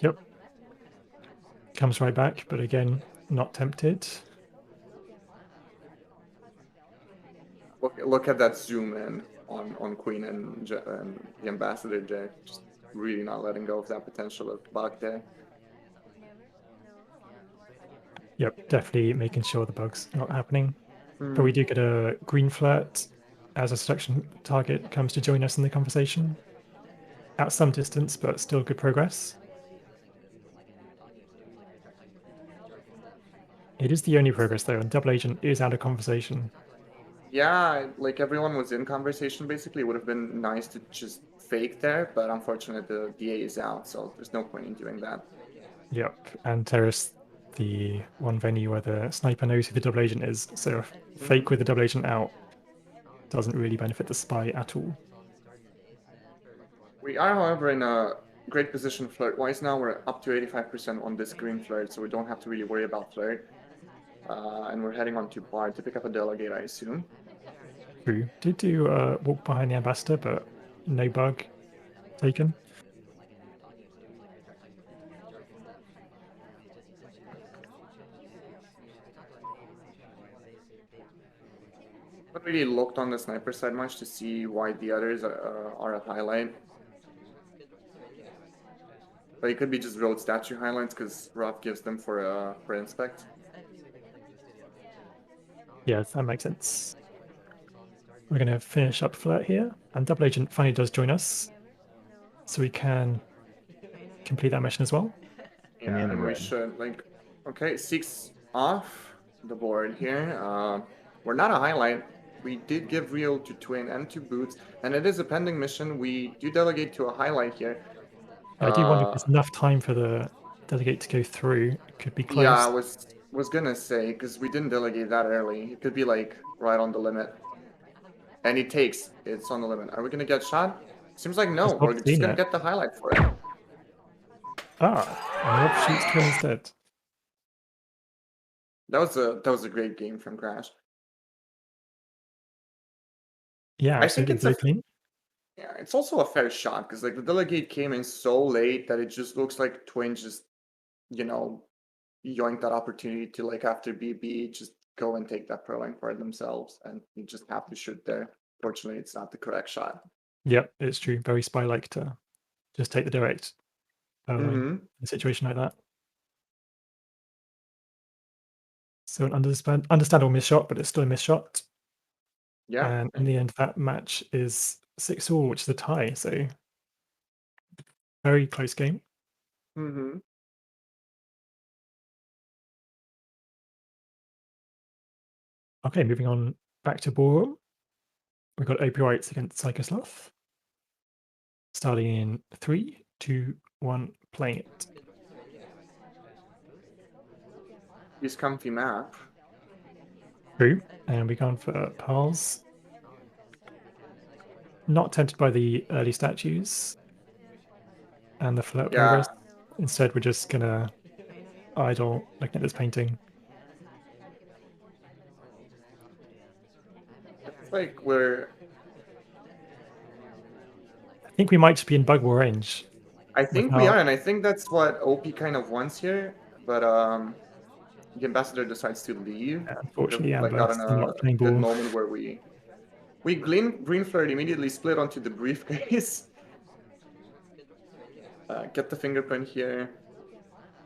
Yep. Comes right back, but again, not tempted. Look at that zoom in on Queen and the Ambassador Jay. Just really not letting go of that potential of bug there. Yep, definitely making sure the bug's not happening. But we do get a green flirt as a seduction target comes to join us in the conversation. At some distance, but still good progress. It is the only progress though, and Double Agent is out of conversation. Yeah, everyone was in conversation basically. It would have been nice to just fake there, but unfortunately the DA is out, so there's no point in doing that. Yep, and Terrace, the one venue where the sniper knows who the Double Agent is, so a fake with the Double Agent out doesn't really benefit the spy at all. We are, however, in a great position flirt-wise now. We're up to 85% on this green flirt, so we don't have to really worry about flirt. And we're heading on to bar to pick up a delegate, I assume. True. Did do walk behind the Ambassador, but no bug taken. Not really looked on the sniper side much to see why the others are at highlight. But it could be just road statue highlights because Roth gives them for inspect. Yeah, that makes sense. We're going to finish up flirt here, and Double Agent finally does join us, so we can complete that mission as well. Yeah, and we should, like, okay, 6 off the board here. We're not a highlight. We did give Real to Twin and to Boots, and it is a pending mission. We do delegate to a highlight here. I do wonder if there's enough time for the delegate to go through. It could be close. Yeah, I was gonna say, because we didn't delegate that early. It could be, like, right on the limit. And it takes. It's on the limit. Are we gonna get shot? Seems like no. We're just gonna get the highlight for it. And Rob shoots Twin instead. That was a great game from Crash. Yeah, I think it's clean. Yeah, it's also a fair shot because like the delegate came in so late that it just looks like Twin just, yoinked that opportunity to like after BB just go and take that pro line for themselves, and you just have to shoot there. Fortunately, it's not the correct shot. Yep, it's true. Very spy-like to just take the direct in a situation like that. So an understandable miss shot, but it's still a miss shot. Yeah. And in the end, that match is 6-all, which is a tie. So very close game. Okay, moving on back to ballroom. We've got opioids against Psychoslav. Starting in 3, 2, 1, playing it. Use comfy map. True. And we've gone for Pals. Not tempted by the early statues and the flirt progress. Instead, we're just gonna idle looking at this painting. It's like I think we might just be in bug war range. I think we are, and I think that's what OP kind of wants here. But the ambassador decides to leave. Yeah, unfortunately, like got in a good moment where we green flirt immediately split onto the briefcase. Get the fingerprint here.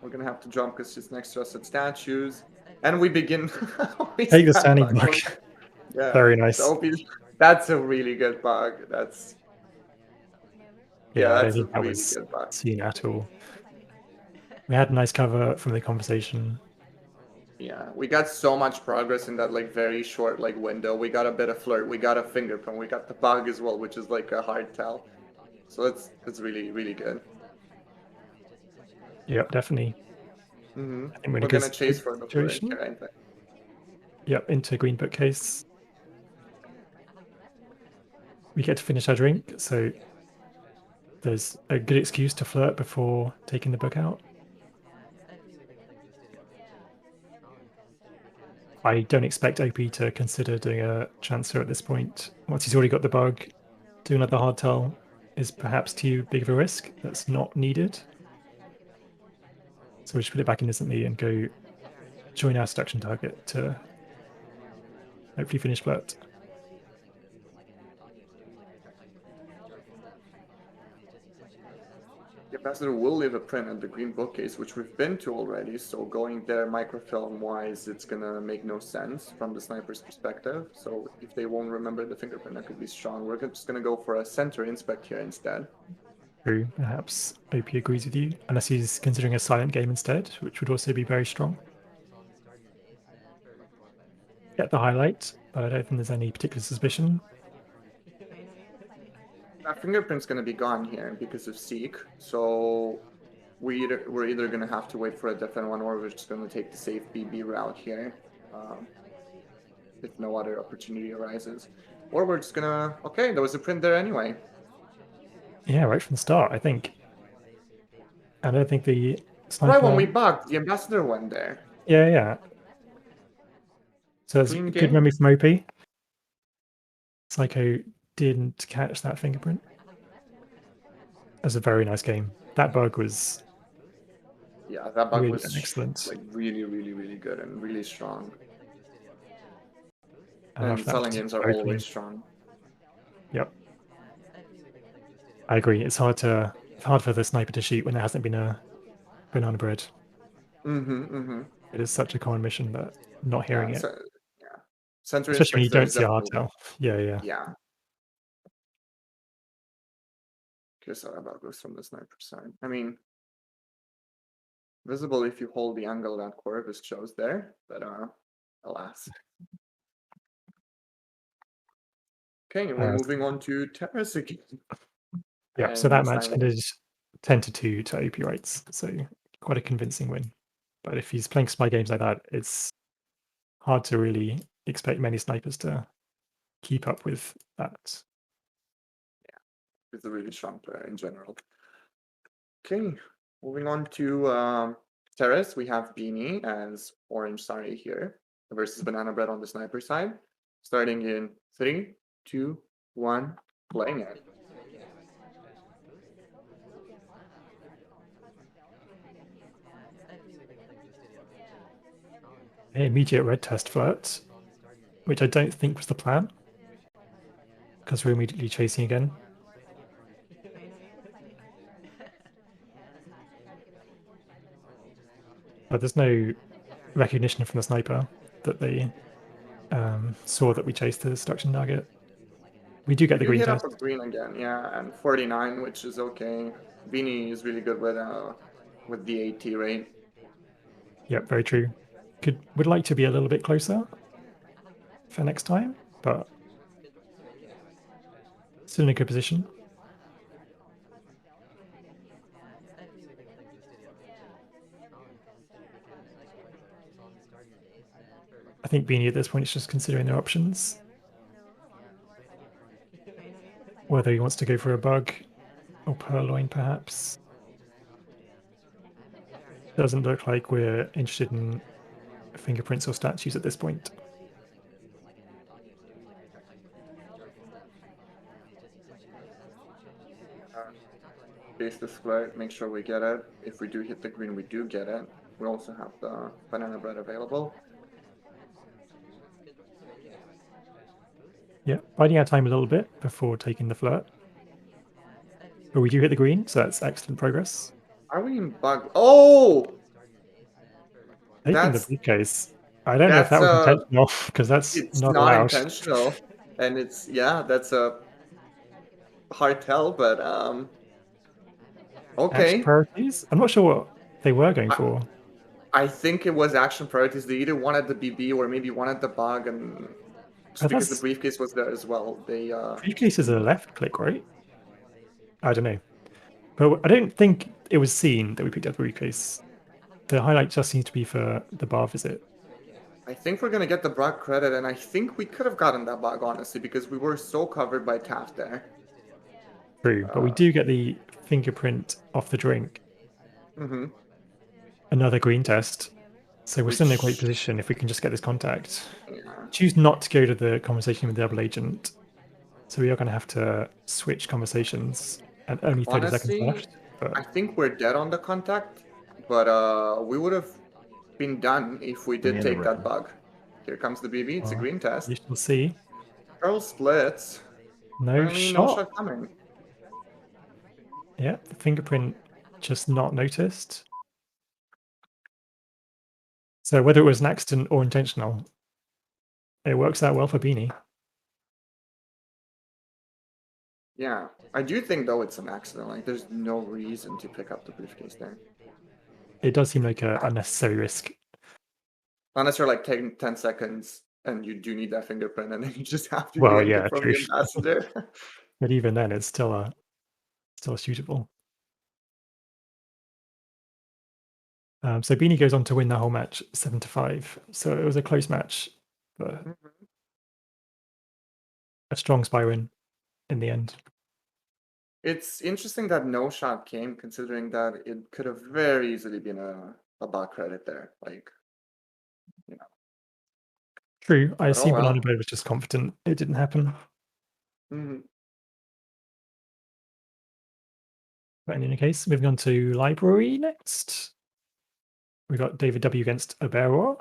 We're gonna have to jump because she's next to us at statues, and we begin. Take the standing bug. Yeah, very nice. That's a really good bug. That's I don't think that was seen at all. We had a nice cover from the conversation. Yeah, we got so much progress in that like very short like window. We got a bit of flirt, we got a fingerprint, we got the bug as well, which is like a hard tell. So it's really, really good. Yep, definitely. I think we're gonna chase for the flirt here, I think. Yep, into green bookcase. We get to finish our drink, so there's a good excuse to flirt before taking the book out. I don't expect OP to consider doing a transfer at this point. Once he's already got the bug, doing another hard tell is perhaps too big of a risk. That's not needed. So we should put it back innocently and go join our seduction target to hopefully finish flirt. The ambassador will leave a print at the green bookcase, which we've been to already, so going there microfilm-wise, it's gonna make no sense from the sniper's perspective. So if they won't remember the fingerprint, that could be strong. We're just gonna go for a center inspect here instead. True, perhaps OP agrees with you, unless he's considering a silent game instead, which would also be very strong. Get the highlight, but I don't think there's any particular suspicion. That fingerprint's going to be gone here because of Seek, so we're either going to have to wait for a different one, or we're just going to take the safe BB route here, if no other opportunity arises. Or we're just going to... Okay, there was a print there anyway. Yeah, right from the start, I think. I don't think the sniper... Right when we bugged, the ambassador went there. Yeah. So it's a good memory from OP. Psycho didn't catch that fingerprint. That was a very nice game. That bug was... Yeah, that bug really was excellent. Like really, really, really good and really strong. And selling games are always strong. Yep. I agree. It's hard for the sniper to shoot when there hasn't been a banana bread. It is such a common mission that not hearing it. Especially when you don't see a hard tell. Yeah. Curious how that goes from the sniper side. I mean, visible if you hold the angle that Corvus chose there, but alas. Okay, and we're moving on to Terrace again. Yeah, so that match ended 10-2 to OP rights, so quite a convincing win. But if he's playing spy games like that, it's hard to really expect many snipers to keep up with that. Yeah, he's a really strong player in general. Okay, moving on to Terrace, we have Beanie as Orange Sari here versus Banana Bread on the sniper side. Starting in 3, 2, 1, playing it. Immediate red test flirt, which I don't think was the plan, because we're immediately chasing again. But there's no recognition from the sniper that they saw that we chased the destruction target. We do get the green hit test. up a green again, yeah, and 49, which is okay. Beanie is really good with the AT rate. Yep, very true. Would like to be a little bit closer for next time, but still in a good position. I think Beanie at this point is just considering their options. Whether he wants to go for a bug or purloin, perhaps. Doesn't look like we're interested in fingerprints or statues at this point. Base the split, make sure we get it. If we do hit the green, we do get it. We also have the banana bread available. Yeah, biding our time a little bit before taking the flirt. But we do hit the green, so that's excellent progress. Are we in bug? Oh! Taking the briefcase. I don't know if that was intentional, because that's not allowed. Intentional. And it's, yeah, that's a hard tell, but okay. Action priorities? I'm not sure what they were going for. I think it was action priorities. They either wanted the BB or maybe wanted the bug, and just because the briefcase was there as well. Briefcase is a left click, right? I don't know. But I don't think it was seen that we picked up the briefcase. The highlight just seems to be for the bar visit. I think we're going to get the bug credit, and I think we could have gotten that bug, honestly, because we were so covered by Taft there. True, but we do get the fingerprint off the drink. Mm-hmm. Another green test. So we're still in a great position if we can just get this contact. Yeah. Choose not to go to the conversation with the double agent. So we are going to have to switch conversations, and only 30 seconds left. But I think we're dead on the contact, but we would have been done if we did take that bug. Here comes the BB. It's a green test. You shall see. Pearl splits. No shot. No shot coming. Yeah, the fingerprint just not noticed. So whether it was an accident or intentional, it works out well for Beanie. Yeah, I do think, though, it's an accident. Like, there's no reason to pick up the briefcase there. It does seem like an unnecessary risk. Unless you're, like, taking 10 seconds and you do need that fingerprint, and then you just have to get it from the ambassador. But even then, it's still suitable. So Beanie goes on to win the whole match 7-5. So it was a close match, but a strong spy win in the end. It's interesting that no shot came, considering that it could have very easily been a bug credit there. Like, you know. True. I assume Banana Bread was just confident it didn't happen. Mm-hmm. But in any case, moving on to Library next. We got David W against Oberor.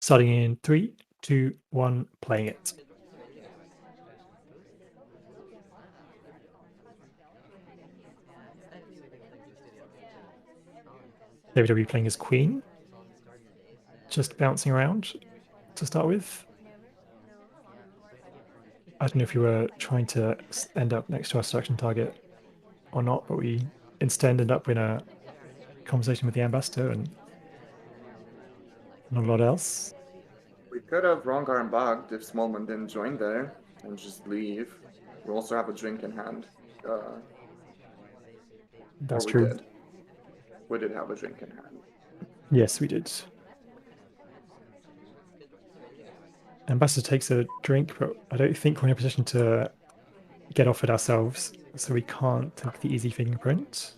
Starting in 3, 2, 1, playing it. David W playing as Queen. Just bouncing around to start with. I don't know if you were trying to end up next to our destruction target or not, but we instead ended up in a conversation with the ambassador and not a lot else. We could have wrong arm bugged if Smallman didn't join there and just leave. We also have a drink in hand. That's we true. did. We did have a drink in hand. Yes, we did. Ambassador takes a drink, but I don't think we're in a position to get off it ourselves, so we can't take the easy fingerprint.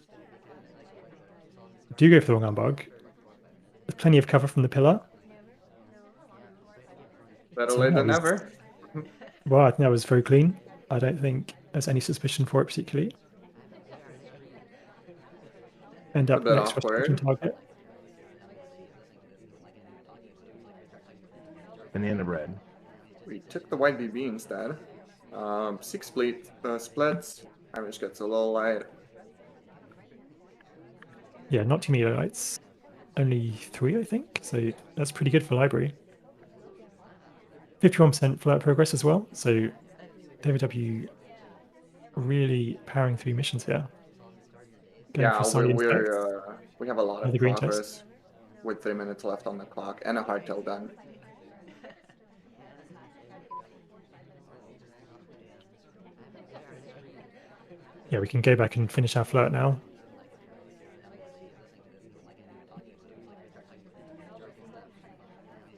Do go for the wrong arm bug. There's plenty of cover from the pillar. Better late than never. Well, I think that was very clean. I don't think there's any suspicion for it particularly. End up next restriction target. Banana bread. We took the white BB instead. 6 splits. Average gets a low light. Yeah, not too many low lights. Only 3, I think. So that's pretty good for library. 51% flirt progress as well. So David W really powering through missions here. We have a lot of progress with 3 minutes left on the clock and a hardtail done. Yeah, we can go back and finish our flirt now.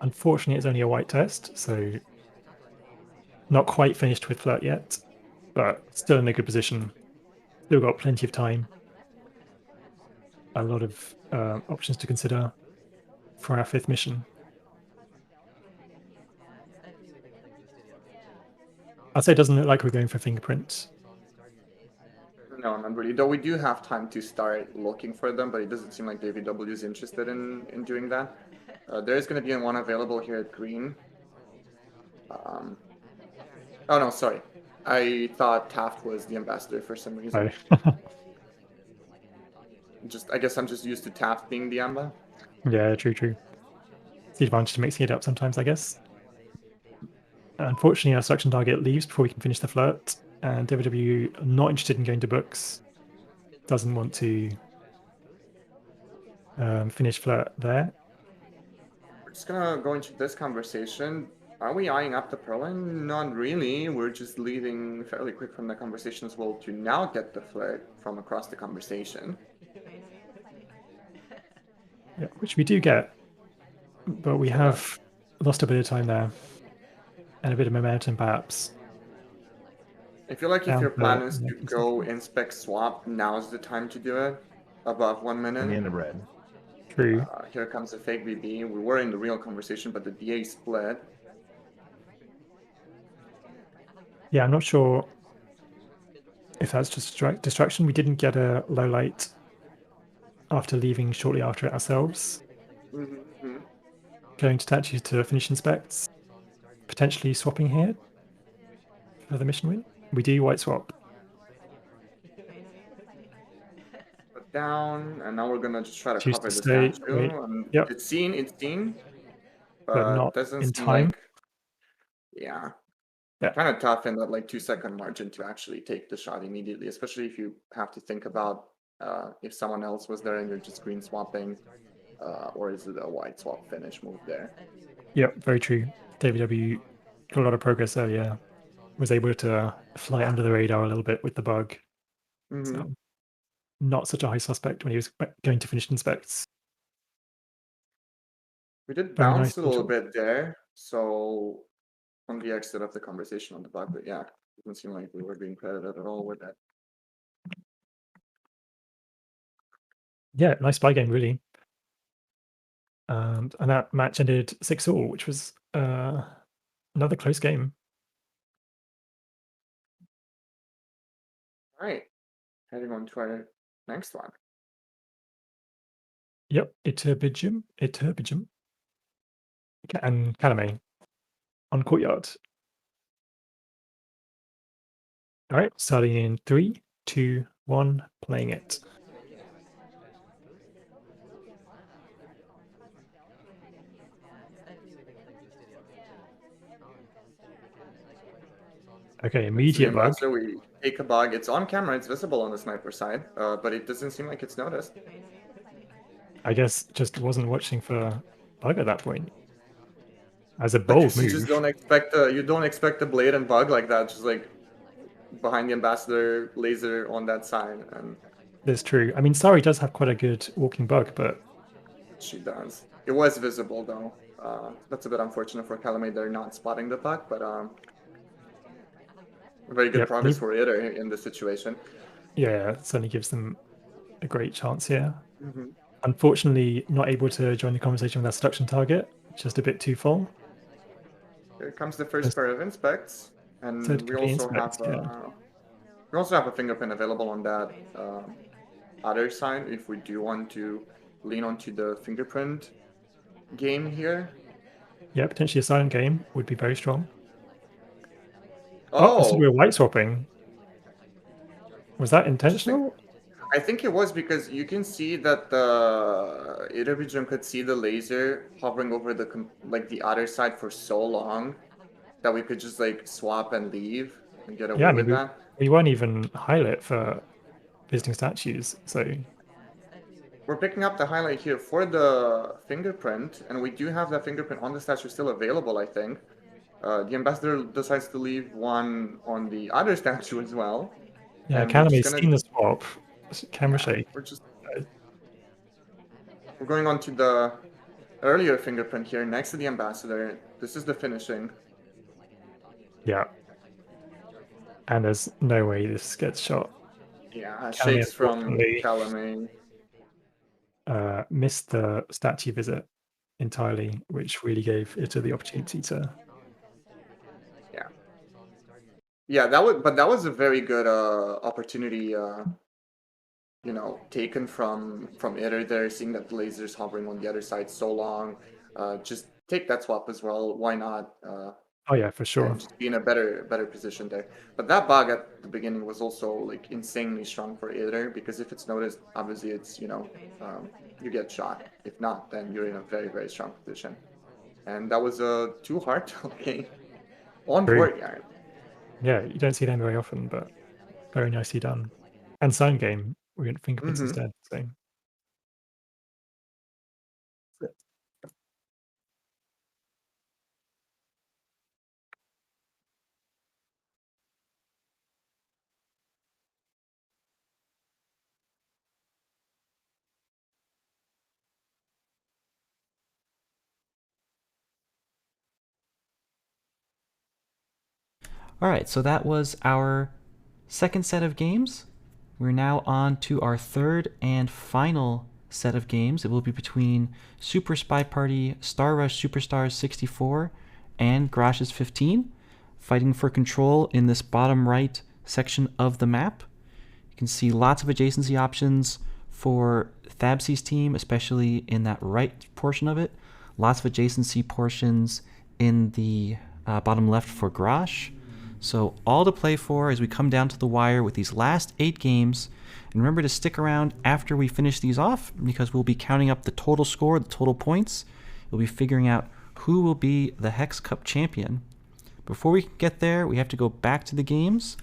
Unfortunately, it's only a white test, so not quite finished with flirt yet, but still in a good position. Still got plenty of time. A lot of options to consider for our 5th mission. I'd say it doesn't look like we're going for fingerprints. No, not really. Though we do have time to start looking for them, but it doesn't seem like David W is interested in doing that. There is going to be one available here at green. Oh no, sorry. I thought Taft was the ambassador for some reason. Oh. I guess I'm just used to Taft being the amba. Yeah, true. It's the advantage to mixing it up sometimes, I guess. Unfortunately, our selection target leaves before we can finish the flirt, and David W not interested in going to books. Doesn't want to finish flirt there. We're just gonna go into this conversation. Are we eyeing up the pro line? Not really. We're just leading fairly quick from the conversation as well to now get the flirt from across the conversation. Yeah, which we do get, but we have lost a bit of time there and a bit of momentum, perhaps. I feel like if your plan is to go inspect swap, now's the time to do it. Above 1 minute. Banana bread. True. Here comes the fake BB. We were in the real conversation, but the DA split. Yeah, I'm not sure if that's just distraction. We didn't get a low light after leaving shortly after it ourselves. Mm-hmm. Going to statues to finish inspects. Potentially swapping here for the mission win. We do white swap. Put down, and now we're gonna just try to Choose cover to the stay, statue. Yep. It's seen, but not doesn't in seem time. like... Yeah. Kind of tough in that 2-second margin to actually take the shot immediately, especially if you have to think about if someone else was there and you're just green swapping, or is it a white swap finish move there? Yep, very true. David W got a lot of progress earlier. Was able to fly under the radar a little bit with the bug. Mm-hmm. So not such a high suspect when he was going to finish inspects. We did bounce a little bit there, so on the exit of the conversation on the bug, but yeah, it doesn't seem like we were being credited at all with that. Yeah, nice spy game, really. And that match ended 6-all, which was another close game. All right, heading on to our next one. Yep, Iturbijum, and Kalame on Courtyard. All right, starting in 3, 2, 1, playing it. Okay, immediate bug. So we take a bug. It's on camera. It's visible on the sniper side, but it doesn't seem like it's noticed. I guess just wasn't watching for bug at that point. As a I bold guess you move. just don't expect a blade and bug like that, just like behind the ambassador laser on that side, and That's true. I mean, Sari does have quite a good walking bug, but she does. It was visible though. That's a bit unfortunate for Calumet. They're not spotting the bug, but very good yep, progress for Iter in this situation. yeah, it certainly gives them a great chance here. Mm-hmm. Unfortunately, not able to join the conversation with that seduction target. Just a bit too full. Here comes the first pair of inspects, and Third complete inspect, we also have a fingerprint available on that other side if we do want to lean onto the fingerprint game here. Yeah, potentially a silent game would be very strong. Oh, so we're white swapping. Was that intentional? I think it was because you can see that the Iter could see the laser hovering over the other side for so long that we could just like swap and leave and get away Yeah, I with mean, that. we weren't even highlight for visiting statues, so We're picking up the highlight here for the fingerprint, and we do have that fingerprint on the statue still available, I think. The ambassador decides to leave one on the other statue as well. yeah, And we're just Calame's gonna seen the swap. Camera shake. We're going on to the earlier fingerprint here next to the ambassador. This is the finishing. Yeah. And there's no way this gets shot. Yeah, Calamay, shakes from unfortunately, Calamay. missed the statue visit entirely, which really gave Ita the opportunity to. Yeah, that was a very good opportunity. Taken from Iter there, seeing that the laser's hovering on the other side so long. Just take that swap as well. Why not? Oh yeah, for sure. And just be in a better position there. But that bug at the beginning was also like insanely strong for Iter, because if it's noticed, obviously it's you get shot. If not, then you're in a very strong position. And that was a 2 hard game on courtyard. Yeah, you don't see them very often, but very nicely done. And silent game, we went fingerprints instead. So All right, so that was our second set of games. We're now on to our third and final set of games. It will be between Super Spy Party Star Rush Superstars 64 and Grash's 15, fighting for control in this bottom right section of the map. You can see lots of adjacency options for Thabsy's team, especially in that right portion of it. Lots of adjacency portions in the bottom left for Grash. So all to play for as we come down to the wire with these last 8 games. And remember to stick around after we finish these off, because we'll be counting up the total score, the total points. We'll be figuring out who will be the Hex Cup champion. Before we get there, we have to go back to the games.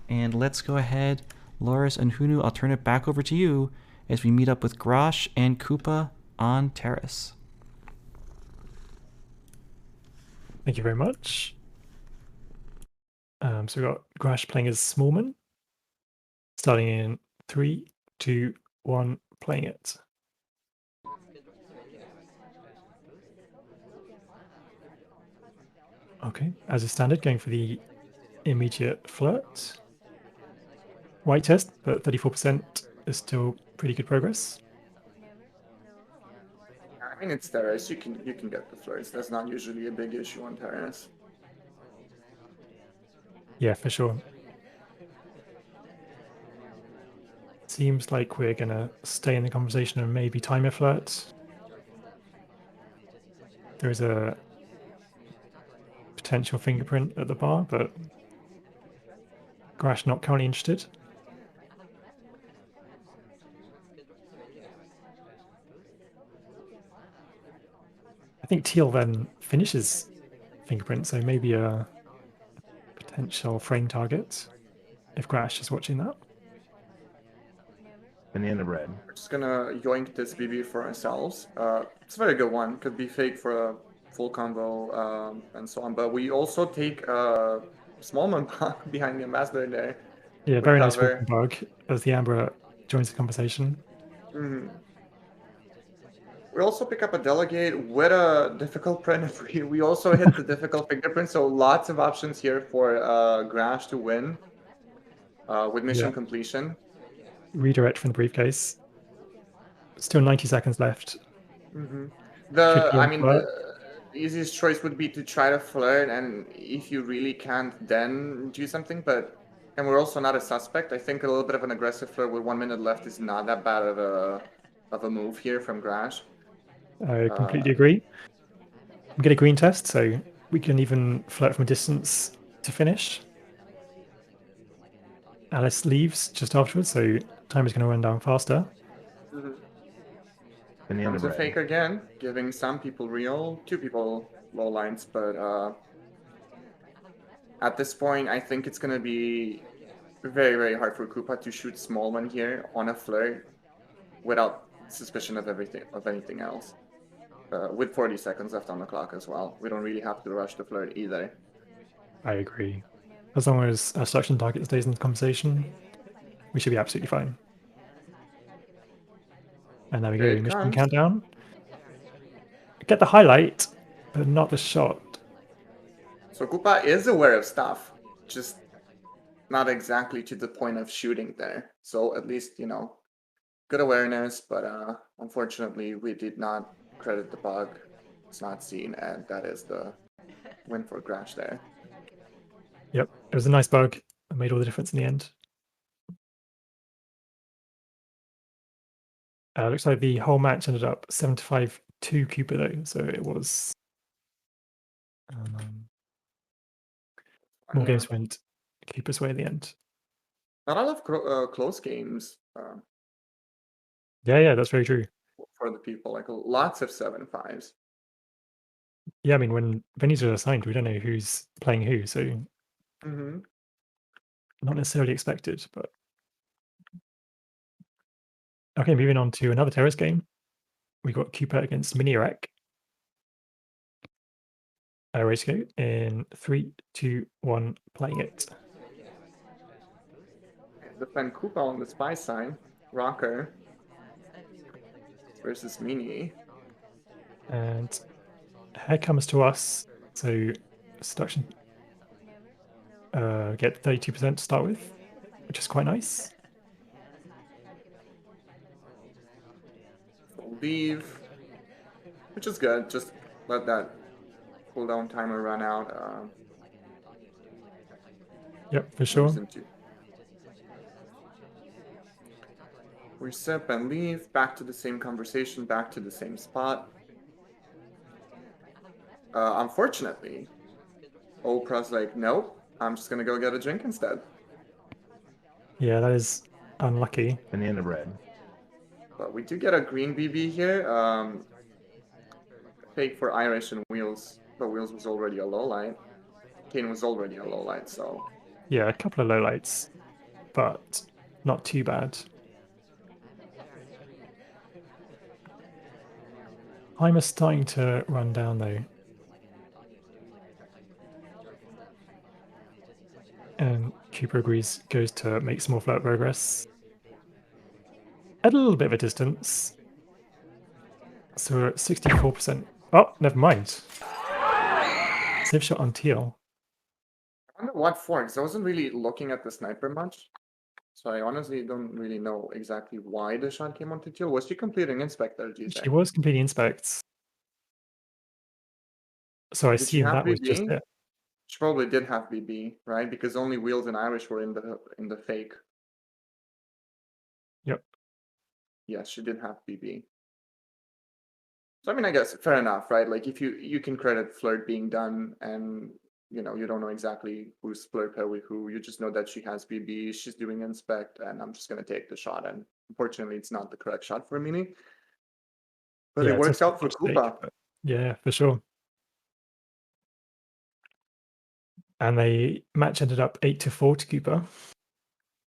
And let's go ahead, Loris and Hunu, I'll turn it back over to you as we meet up with Grash and Koopa on Terrace. thank you very much. So we've got Grash playing as Smallman. Starting in 3, 2, 1, playing it. Okay, as a standard, going for the immediate flirt. White test, but 34% is still pretty good progress. I mean, it's Terrace. You can get the flirts. That's not usually a big issue on Terrace. Yeah, for sure. Seems like we're gonna stay in the conversation and maybe time a flirt. There is a potential fingerprint at the bar, but Grash not currently interested. I think Teal then finishes fingerprint, so maybe a potential frame target if Grash is watching that. Banana bread. We're just gonna yoink this BB for ourselves. It's a very good one. Could be fake for a full combo and so on. But we also take Smallman behind the ambassador there. Yeah, with very nice cover. walking bug as the Amber joins the conversation. Mhm. We also pick up a delegate with a difficult print. We also hit the difficult fingerprint, so lots of options here for Grash to win with mission Yeah. completion. Redirect from the briefcase. Still 90 seconds left. Mhm. Could be I on mean, flirt. the easiest choice would be to try to flirt, and if you really can't, then do something. And we're also not a suspect. I think a little bit of an aggressive flirt with 1 minute left is not that bad of a move here from Grash. I completely agree. We get a green test, so we can even flirt from a distance to finish. Alice leaves just afterwards, so time is going to run down faster. Banana Comes a bread. fake again, giving some people real, 2 people low lines, but at this point, I think it's gonna be very, very hard for Koopa to shoot small one here on a flirt without suspicion of anything else. With 40 seconds left on the clock as well, we don't really have to rush the flirt either. I agree. As long as our selection target stays in the conversation, we should be absolutely fine. And there we Here go, it mission comes. countdown. Get the highlight, but not the shot. So Koopa is aware of stuff, just not exactly to the point of shooting there. So at least, good awareness, but unfortunately we did not credit the bug. It's not seen, and that is the win for Grash there. Yep, it was a nice bug. It made all the difference in the end. Looks like the whole match ended up 7-5 to Cooper though, so it was more games went Cooper's way in the end. Not a lot of close games Yeah, that's very true. for the people. Like lots of 7-5s. Yeah, I mean, when venues are assigned, we don't know who's playing who, so not necessarily expected, but okay, moving on to another terrace game. We got Cooper against Minirak. Ready to go in 3, 2, 1, playing it. Defend Koopa on the spy side. Rocker versus Mini. And here comes to us. So seduction get 32% to start with, which is quite nice. Leave, which is good. Just let that cooldown timer run out. Yep, for sure. We sip and leave, back to the same conversation, back to the same spot. Unfortunately, Oprah's like, nope, I'm just gonna go get a drink instead. Yeah, that is unlucky. Banana bread. But we do get a green BB here. Fake for Irish and Wheels, but Wheels was already a low light. Kane was already a low light, so. Yeah, a couple of lowlights, but not too bad. I'm starting to run down though. And Cooper agrees, goes to make small flirt progress. At a little bit of a distance. So we're at 64%. Oh, never mind. Safe shot on Teal. I wonder what for, because I wasn't really looking at the sniper much. So I honestly don't really know exactly why the shot came onto Teal. Was she completing Inspector, do you think? She was completing inspects. So I Did she assume have that was just BB? it. She probably did have BB, right? Because only Wheels and Irish were in the fake. Yep. Yes, she did have BB. So I mean, I guess fair enough, right? Like if you can credit flirt being done, and you don't know exactly who's flirt pair with who. You just know that she has BB, she's doing inspect, and I'm just gonna take the shot. And unfortunately, it's not the correct shot for Mini, but Yeah, it it's works a out for mistake, Koopa. but yeah, for sure. And the match ended up 8-4 to Cooper.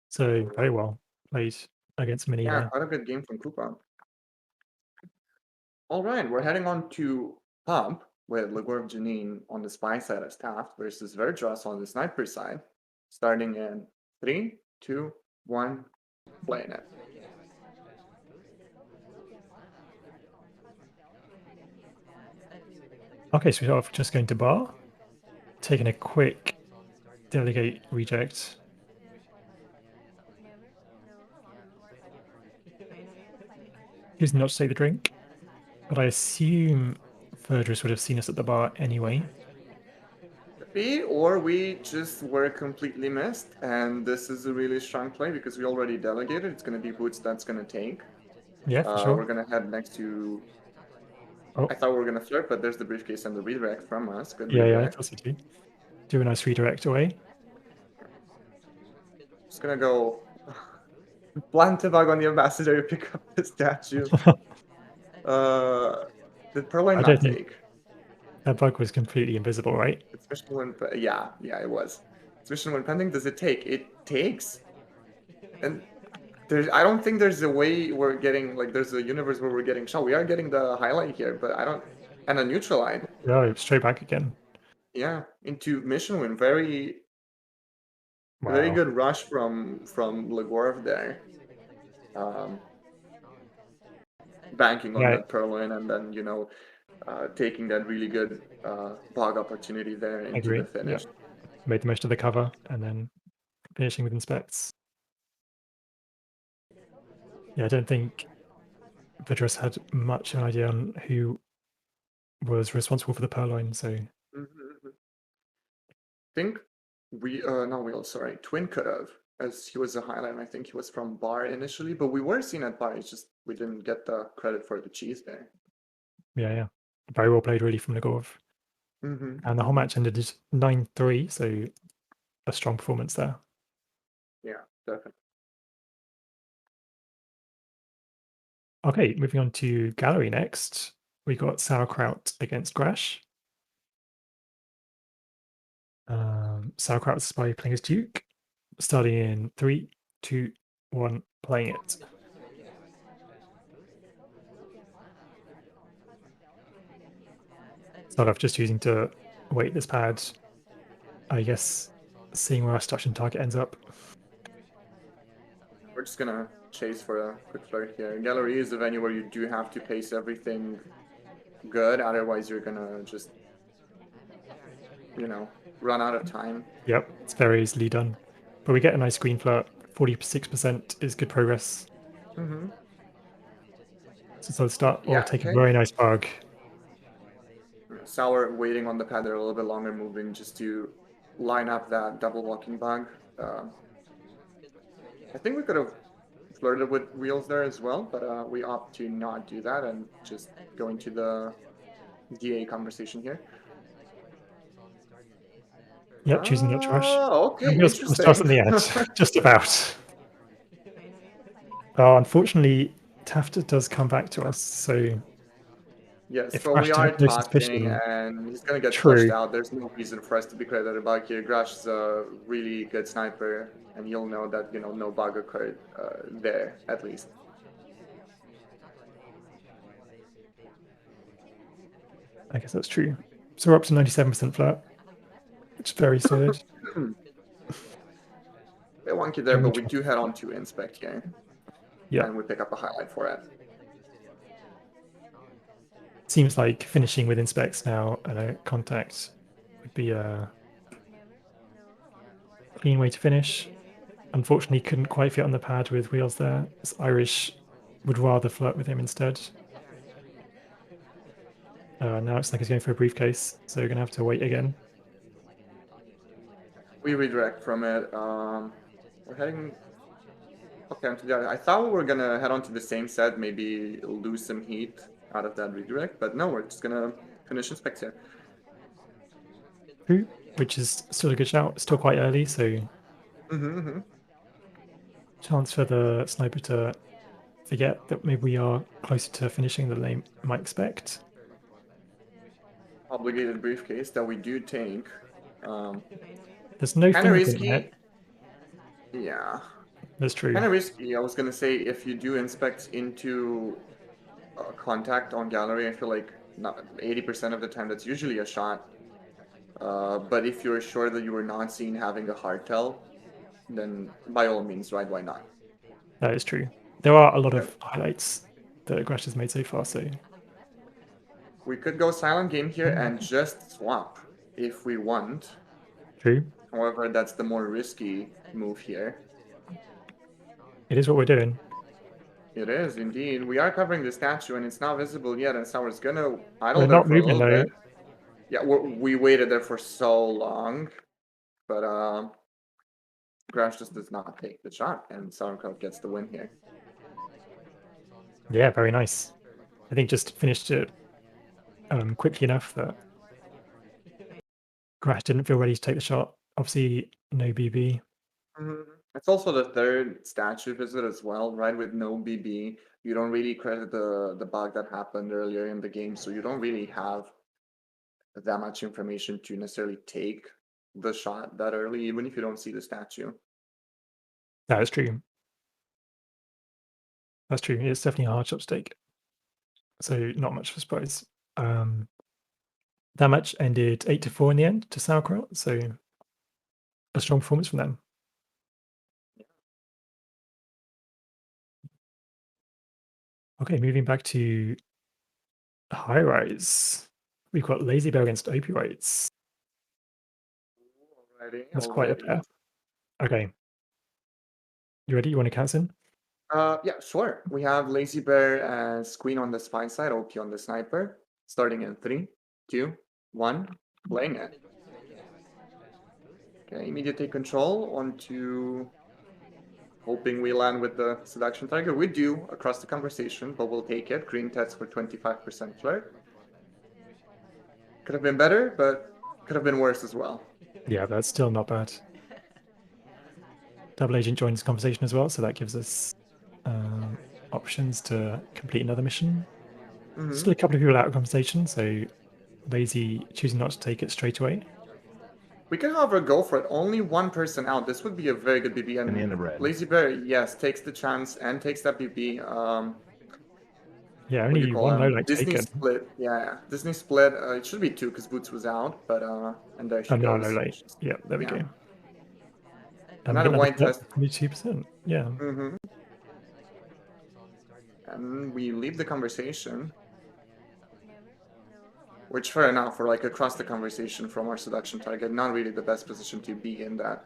So very well played against Mini Yeah, there. quite a good game from Koopa. All right, we're heading on to Pump with Legorv Janine on the spy side as Taft versus Verdras on the sniper side. Starting in 3, 2, 1, playing it. Okay, so we're just going to bar, taking a quick delegate reject. Choosing not to take the drink, but I assume Verdras would have seen us at the bar anyway. Or we just were completely missed, and this is a really strong play because we already delegated. It's going to be Boots that's going to take. Yeah, for sure. We're going to head next to... Oh. I thought we were going to flirt, but there's the briefcase and the redirect from us. Good Yeah, redirect. I thought so too. Do a nice redirect away. Just going to go plant a bug on the ambassador to pick up the statue. Did Perline not take? That bug was completely invisible, right? Especially when... Yeah, it was. Especially when pending, does it take? It takes. And I don't think there's a way we're getting, like, there's a universe where we're getting shot. We are getting the highlight here, but I don't... And a neutral line. Yeah, straight back again. Yeah, into mission win. Very good rush from Legorv there. Banking on that Purloin and then, taking that really good bog opportunity there into the finish. Yeah. Made the most of the cover and then finishing with inspects. Yeah, I don't think Vidrus had much of an idea on who was responsible for the Purloin, so... I think Twin could have, as he was a highlight, and I think he was from Bar initially, but we were seen at Bar, it's just we didn't get the credit for the cheese there. Yeah. Very well played, really, from Legorv. And the whole match ended 9-3, so a strong performance there. Yeah, definitely. Okay, moving on to Gallery next. We got Sauerkraut against Grash. Sauerkraut Spy playing as Duke. Starting in 3, 2, 1, playing it. Start off just choosing to wait this pad. I guess seeing where our destruction target ends up. We're just gonna chase for a quick flirt here. Gallery is a venue where you do have to pace everything good, otherwise you're gonna just, run out of time. Yep, it's very easily done. But we get a nice green flirt. 46% is good progress. So let's start. Take a very nice bug. Sour waiting on the pad there a little bit longer, moving just to line up that double walking bug. I think we could have flirted with wheels there as well, but we opt to not do that and just go into the DA conversation here. Yep, choosing not to rush. Okay, interesting. Stuff in the end, just about. Unfortunately, Taft does come back to us, so... Yes, so we are talking, and he's going to get flushed out. There's no reason for us to be credited back here. Grash is a really good sniper, and you'll know that, no bug occurred there, at least. I guess that's true. So we're up to 97% flat, which is very solid. A bit wonky there, but we do head on to inspect here. Yeah. And we pick up a highlight for it. Seems like finishing with inspects now and a contact would be a clean way to finish. Unfortunately, couldn't quite fit on the pad with wheels there. This Irish would rather flirt with him instead. Now it's like he's going for a briefcase, so we're going to have to wait again. We redirect from it. We're heading... Okay, onto the other. I thought we were going to head on to the same set, maybe lose some heat out of that redirect, but no, we're just going to finish inspect here. Which is still a good shout. Still quite early, so... Chance for the sniper to forget that maybe we are closer to finishing than they might expect. Obligated briefcase that we do take. There's no fingerprint risky. yet. Yeah. That's true. Kind of risky. I was gonna say if you do inspect into contact on gallery, I feel like not 80% of the time that's usually a shot. But if you're sure that you were not seen having a hardtail, then by all means, right? Why not? That is true. There are a lot of highlights that Grash has made so far, so We could go silent game here and just swap if we want. true. However, that's the more risky move here. It is what we're doing. It is indeed. We are covering the statue and it's not visible yet, and Sour's gonna idle We're there not for a moving little though. bit. Yeah, we waited there for so long, but Grash just does not take the shot, and Sauerkraut gets the win here. Yeah, very nice. I think just finished it quickly enough that Grash didn't feel ready to take the shot. Obviously, no BB. It's also the third statue visit as well, right? With no BB, you don't really credit the bug that happened earlier in the game, so you don't really have that much information to necessarily take the shot that early, even if you don't see the statue. That is true. That's true. It's definitely a hard shot stake. So not much of a surprise. That match ended 8-4 in the end to Sauerkraut, so a strong performance from them. Okay, moving back to High Rise. We've got Lazy Bear against Opioids. That's quite a pair. Okay. You ready? You want to count in? Yeah, sure. We have Lazy Bear as queen on the spy side, OP on the sniper. Starting in 3, 2, 1, playing it. Okay, immediate take control onto hoping we land with the seduction target. We do across the conversation, but we'll take it. Green test for 25% flirt. Could have been better, but could have been worse as well. Yeah, that's still not bad. Double Agent joins the conversation as well, so that gives us options to complete another mission. Still a couple of people out of conversation, so Lazy choosing not to take it straight away. We can, however, go for it. Only one person out. This would be a very good BB. And in the red. Lazy Bear, yes, takes the chance and takes that BB. Yeah, only one low light Disney taken. split. Yeah, Disney split. It should be 2 because Boots was out, but and there she No, goes. low light. Yeah, there we go. Another white test. 22%. Yeah. And we leave the conversation. Which, fair enough, for like across the conversation from our seduction target, not really the best position to be in that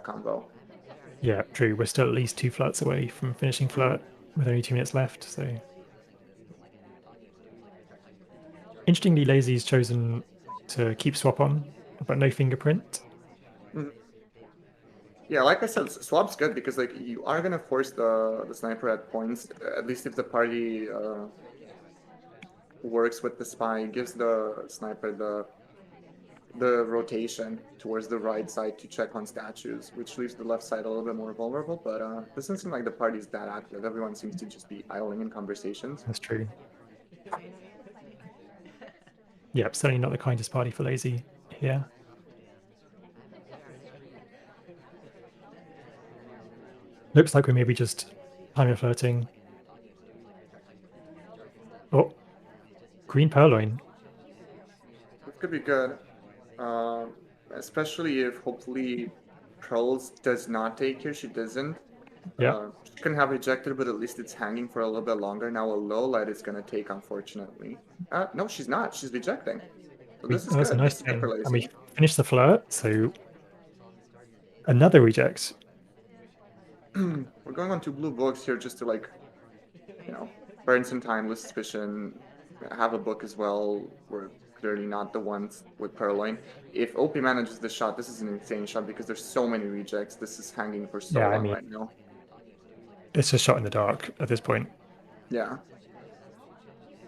combo. Yeah, true. We're still at least 2 flirts away from finishing flirt with only 2 minutes left. So, interestingly, Lazy's chosen to keep swap on, but no fingerprint. Yeah, like I said, swap's good because like you are gonna force the sniper at points. At least if the party works with the spy, gives the sniper the rotation towards the right side to check on statues, which leaves the left side a little bit more vulnerable. But doesn't seem like the party's that active. Everyone seems to just be idling in conversations. That's true. Yep, certainly not the kindest party for Lazy here. Looks like we're maybe just timing flirting. Oh, green purloin. This could be good. Especially if hopefully Pearls does not take here. She doesn't. Yeah. She can have rejected, but at least it's hanging for a little bit longer. Now a low light is going to take, unfortunately. No, she's not. She's rejecting. So this is That's good. a nice This is good thing. for Lazy. And we finished the flirt, so another reject. We're going on 2 blue books here just to, like, burn some time with suspicion. Have a book as well. We're clearly not the ones with Purloin. If OP manages the shot, this is an insane shot because there's so many rejects. This is hanging for so long right now. It's a shot in the dark at this point. Yeah.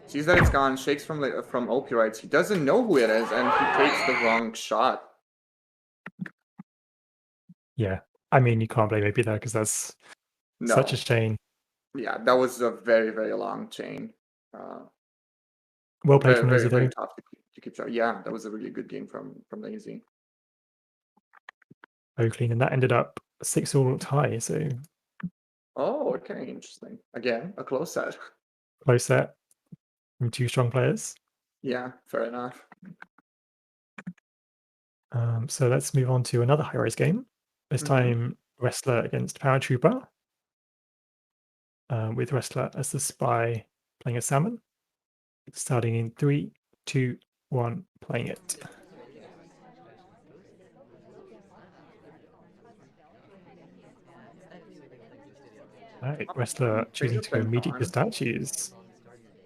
Sees that it's gone, shakes from opioids. He doesn't know who it is, and he takes the wrong shot. Yeah. I mean, you can't blame OP there because that's such a chain. Yeah, that was a very, very long chain. Well played from Lazy, though. Very tough to keep track. Yeah, that was a really good game from Lazy. very clean, and that ended up 6-all tie. So Oh, okay, interesting. Again, a close set. close set from 2 strong players. Yeah, fair enough. So let's move on to another high-rise game. This time, Wrestler against Paratrooper, with Wrestler as the spy playing a salmon. Starting in 3, 2, 1, playing it. Right, Wrestler choosing to go immediate to statues,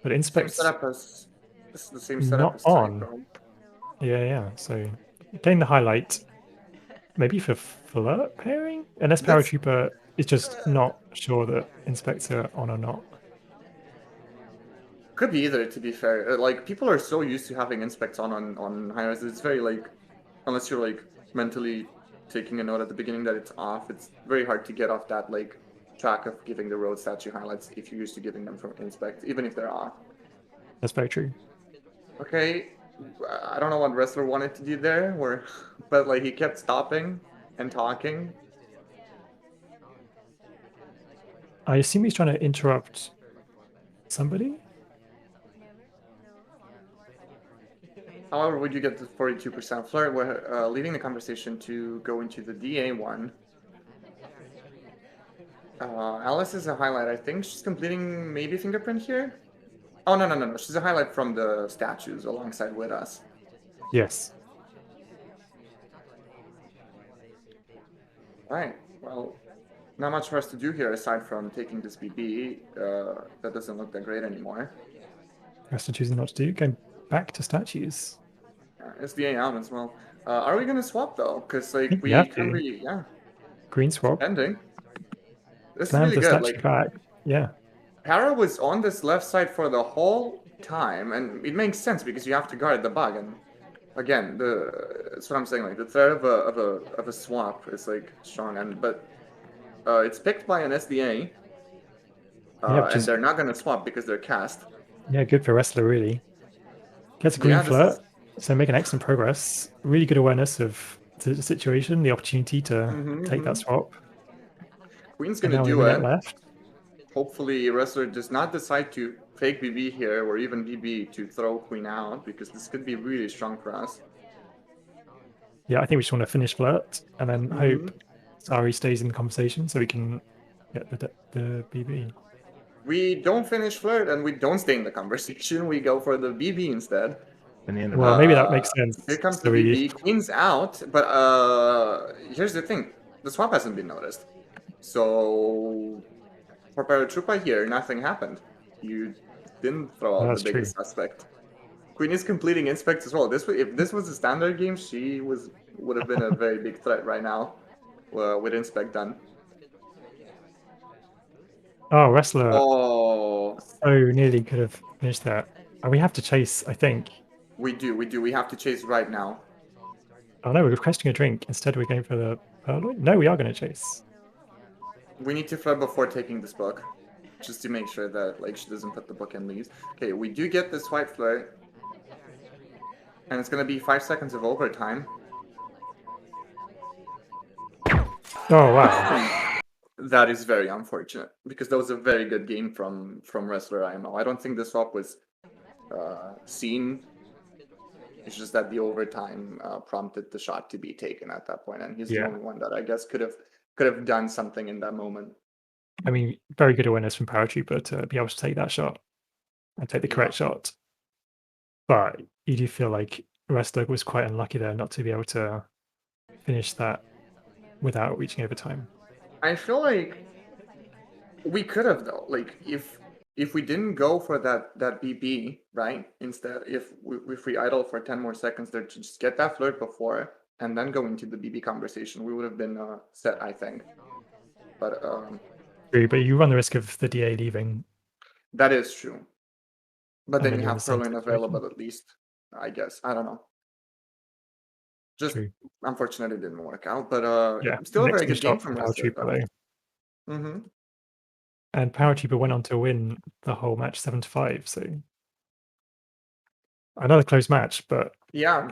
but Same inspects setup as this is the same setup not as on. Psycho. Yeah. So getting the highlight, maybe for flirt pairing, unless That's Paratrooper is just not sure that inspects are on or not. could be either, to be fair. Like people are so used to having inspects on high res, it's very like unless you're like mentally taking a note at the beginning that it's off, it's very hard to get off that like track of giving the road statue highlights if you're used to giving them from inspect, even if they're off. That's very true. Okay, I don't know what wrestler wanted to do there, or but like he kept stopping and talking. I assume he's trying to interrupt somebody. However, would you get the 42% flirt? We're leaving the conversation to go into the DA one. Alice is a highlight. I think she's completing maybe fingerprint here. Oh, no. She's a highlight from the statues alongside with us. Yes. Right. Well, not much for us to do here aside from taking this BB. That doesn't look that great anymore. Wrestler choosing not to do. Going back to statues. It's the out as well. Are we gonna swap though? Because like You we have can to. be, yeah, Green swap. ending. This is Slam really the good. statue Like back. Yeah. Para was on this left side for the whole time, and it makes sense because you have to guard the bug. And again, that's what I'm saying. Like the threat of a swap is like strong, but it's picked by an SDA, and they're not gonna swap because they're cast. Yeah, good for wrestler really. Gets a green flirt, so making excellent progress. Really good awareness of the situation, the opportunity to take that swap. Queen's And gonna now do a minute it. left. Hopefully, wrestler does not decide to fake BB here or even BB to throw Queen out because this could be really strong for us. Yeah, I think we just want to finish flirt and then hope Sari stays in the conversation so we can get the BB. We don't finish flirt and we don't stay in the conversation. We go for the BB instead. Well, maybe that makes sense. Here comes So the BB. Queen's out, but here's the thing: the swap hasn't been noticed. So for Paratroopa here, nothing happened. You didn't throw out the biggest suspect. Queen is completing inspects as well. If this was a standard game, she would have been a very big threat right now, with inspect done. Oh, wrestler! Oh, so nearly could have finished that. And we have to chase, I think. We do. We have to chase right now. Oh no, we're requesting a drink. Instead, we're going for the purloin. No, we are going to chase. We need to flirt before taking this book, just to make sure that like she doesn't put the book and leaves. Okay, we do get this white flirt, and it's gonna be 5 seconds of overtime. Oh wow. That is very unfortunate because that was a very good game from wrestler IMO. I don't think the swap was seen. It's just that the overtime prompted the shot to be taken at that point, and he's the only one that I guess could have done something in that moment. I mean, very good awareness from Paratrooper to be able to take that shot and take the correct shot. But you do feel like wrestler was quite unlucky there not to be able to finish that without reaching overtime. I feel like we could have though. Like if we didn't go for that BB, right? Instead, if we idle for 10 more seconds there to just get that flirt before and then go into the BB conversation, we would have been set, I think. But true, but you run the risk of the DA leaving. That is true. But then you have the purloin available at least, I guess. I don't know. Just unfortunately it didn't work out, but still a very good game from Paratrooper though. Mm-hmm. And Paratrooper went on to win the whole match 7-5. So another close match, but yeah,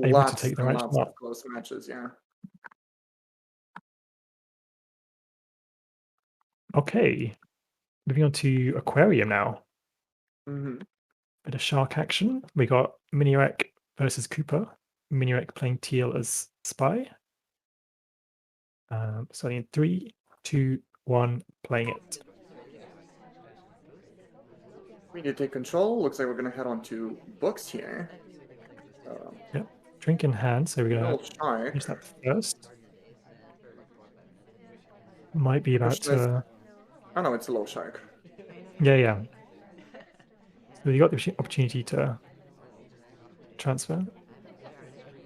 able to take the match. Lots of close matches. Yeah. Okay. Moving on to Aquarium now. Mm-hmm. Bit of shark action. We got Minirek versus Cooper. Minirek playing Teal as Spy. Starting in 3, 2, 1, playing it. We need to take control. Looks like we're going to head on to books here. Yep. Drink in hand, so we're going to shark. use that first. Might be about to... Oh no, it's a low shark. Yeah. So you got the opportunity to transfer.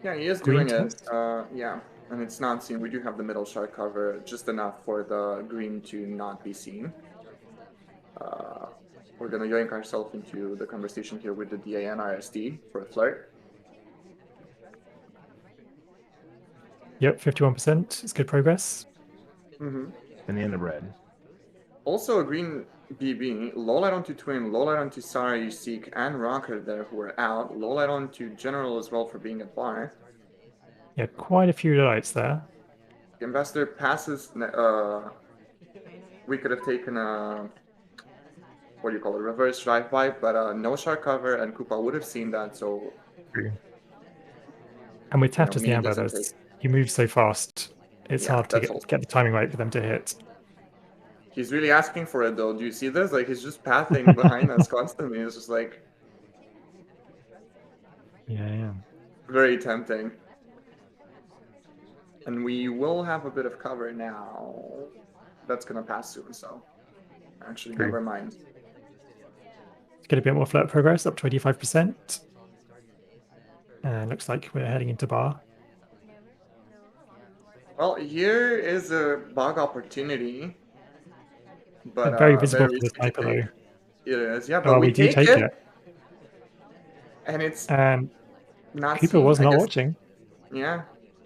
Yeah, he is Green doing test? it. Yeah, and it's not seen. We do have the middle shark cover, just enough for the green to not be seen. We're gonna yoink ourselves into the conversation here with the DAN RSD for a flirt. Yep, 51%. It's good progress. Mm-hmm. And in the red. Also a green BB, low light onto Twin, low light onto Sari, Seek, and Rocker there who are out. Low light onto General as well for being at bar. Yeah, quite a few lights there. The Ambassador passes. We could have taken a what do you call it, reverse drive-by, but no shark cover, and Koopa would have seen that, so... True. And with Taft as the amber, you move so fast, it's hard to get the timing right for them to hit. He's really asking for it, though. Do you see this? Like, he's just pathing behind us constantly. It's just like... Yeah. Very tempting. And we will have a bit of cover now. That's gonna pass soon, so... Actually, never mind. Let's get a bit more flirt progress, up to 85%. And looks like we're heading into bar. Well, here is a bug opportunity. But very visible for the sniper, though. It is, yeah, but we do take it. And it's not Cooper was not watching. Yeah.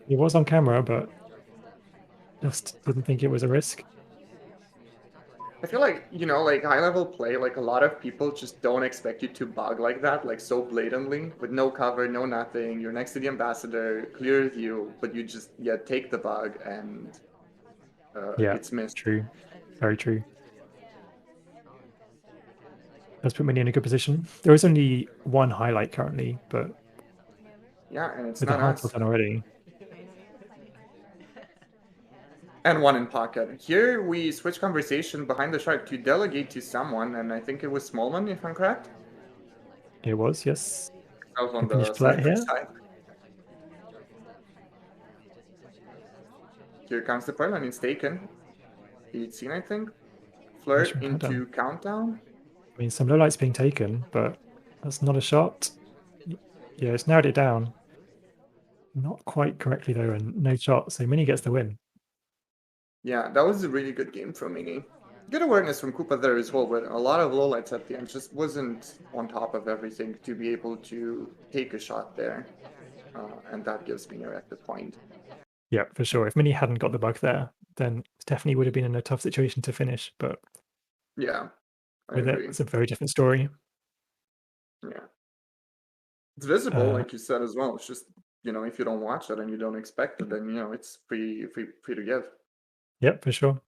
He was on camera, but just didn't think it was a risk. I feel like, like high-level play, like a lot of people just don't expect you to bug like that, like so blatantly, with no cover, no nothing. You're next to the Ambassador, clear view, but you just, take the bug and it's missed. True. Very true. Let's put Mini in a good position. There is only one highlight currently, but... Yeah, and it's with not us. Done already. And one in pocket. Here we switch conversation behind the shark to delegate to someone, and I think it was Smallman, if I'm correct. It was, yes. I was on the sniper side. Here comes the pearl, and it's taken. 18, I think. Flirt into countdown. I mean, some low lights being taken, but that's not a shot. Yeah, it's narrowed it down. Not quite correctly, though, and no shot, so Mini gets the win. Yeah, that was a really good game from Mini. Good awareness from Koopa there as well, but a lot of lowlights at the end. Just wasn't on top of everything to be able to take a shot there. And that gives Mini a point. Yeah, for sure. If Mini hadn't got the bug there, then definitely would have been in a tough situation to finish, but... Yeah, with it, it's a very different story. Yeah. It's visible, like you said as well. It's just, if you don't watch it and you don't expect it, then, it's free to give. Yep, for sure.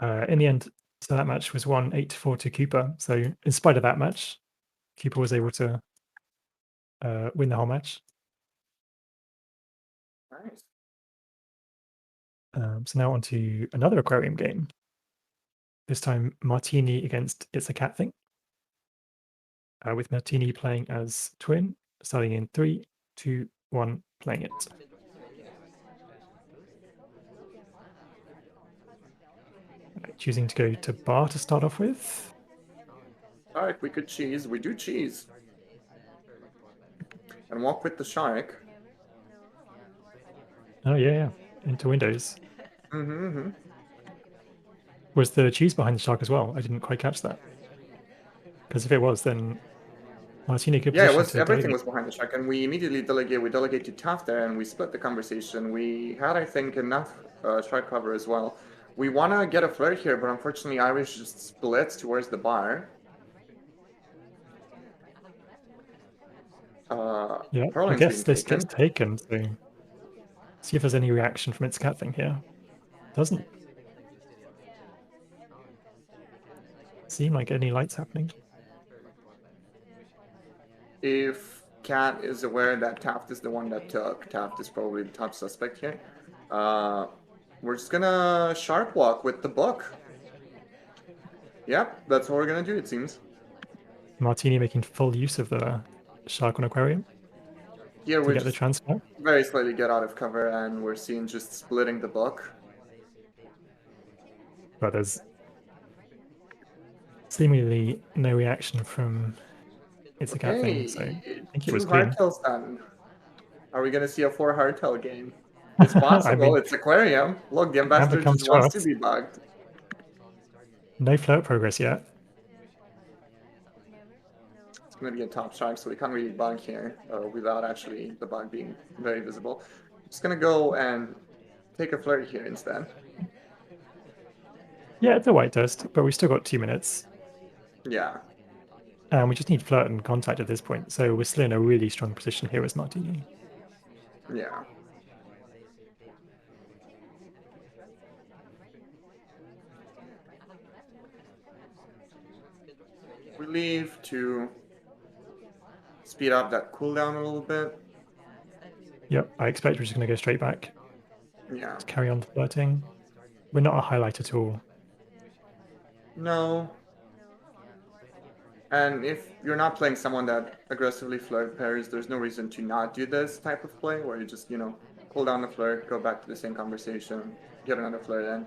In the end, so that match was won 8-4 to Cooper. So in spite of that match, Cooper was able to win the whole match. Nice. So now on to another aquarium game. This time Martini against It's a Cat Thing. With Martini playing as Twin, starting in 3, 2, 1, playing it. Choosing to go to bar to start off with. All right, we could cheese. We do cheese. And walk with the shark. Oh, yeah. Into windows. Mm-hmm. Was the cheese behind the shark as well? I didn't quite catch that. Because if it was, then Martini could... Yeah, it was. Everything was behind the shark, and we immediately delegate. We delegate to Taft there, and we split the conversation. We had, I think, enough shark cover as well. We want to get a flirt here, but unfortunately Irish just splits towards the bar. Yeah, I guess this gets taken, so... See if there's any reaction from It's Cat Thing here. Doesn't. seem like any lights happening. If Cat is aware that Taft is the one that took, Taft is probably the top suspect here. We're just gonna shark walk with the book. Yep, that's what we're gonna do, it seems. Martini making full use of the shark on aquarium Here to we get the just transfer. very slightly get out of cover, and we're seeing just splitting the book. But there's seemingly no reaction from It's a Cat thing, so I think it was 2 clean. hardtails done. Are we gonna see a 4 hardtail game? It's possible. I mean, it's aquarium. Look, the ambassador comes just to wants to us. be bugged. No flirt progress yet. It's gonna be a top shark, so we can't really bug here without actually the bug being very visible. Just gonna go and take a flirt here instead. Yeah, it's a white dust, but we've still got 2 minutes. Yeah. And we just need flirt and contact at this point, so we're still in a really strong position here as Martini. Yeah. We leave to speed up that cooldown a little bit. Yep, I expect we're just going to go straight back. Yeah. To carry on flirting. We're not a highlight at all. No. And if you're not playing someone that aggressively flirt pairs, there's no reason to not do this type of play where you just, cool down the flirt, go back to the same conversation, get another flirt in,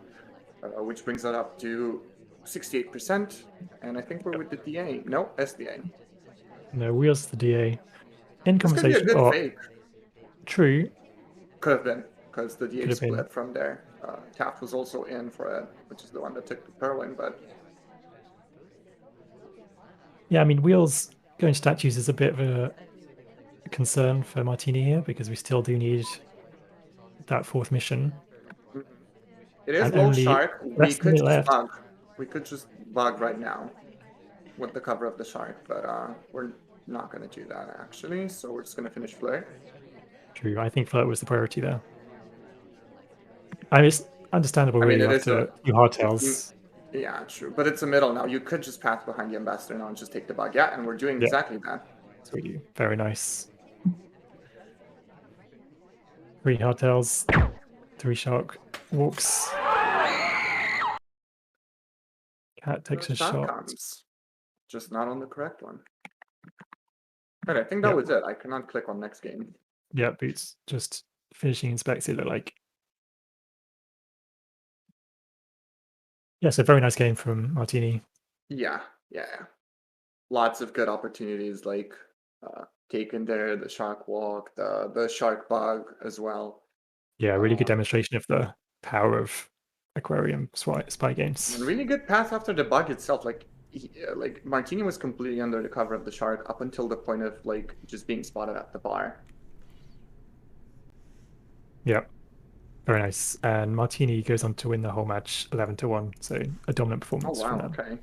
which brings that up to 68%. And I think we're with the DA. No, SDA. No, Wheels the DA. In This could be conversation. a good fake. True. Could have been, because the DA Could have split been. from there. Taft was also in for it, which is the one that took the Perwin, but... Yeah, I mean, Wheels going statues is a bit of a concern for Martini here, because we still do need that 4th mission. It is And low only shark. We less could than just left. bug. We could just bug right now with the cover of the shark, but we're not going to do that actually. So we're just going to finish flirt. True, I think flirt was the priority there. I mean, it's understandable really after 2 hardtails. Yeah, true. But it's a middle now. You could just path behind the ambassador now and just take the bug. Yeah, and we're doing exactly that. That's what you do. Very nice. 3 hardtails, 3 shark walks. Cat takes a shot. Comes. Just not on the correct one. But I think that was it. I cannot click on next game. Yeah, Boots just finishing inspects it looked like. Yeah, so very nice game from Martini. Yeah. Lots of good opportunities like taken there, the shark walk, the shark bug as well. Yeah, really good demonstration of the power of aquarium spy games. And really good path after the bug itself. Like Martini was completely under the cover of the shark up until the point of just being spotted at the bar. Yeah, very nice. And Martini goes on to win the whole match 11-1. So a dominant performance. Oh wow! From them. Okay.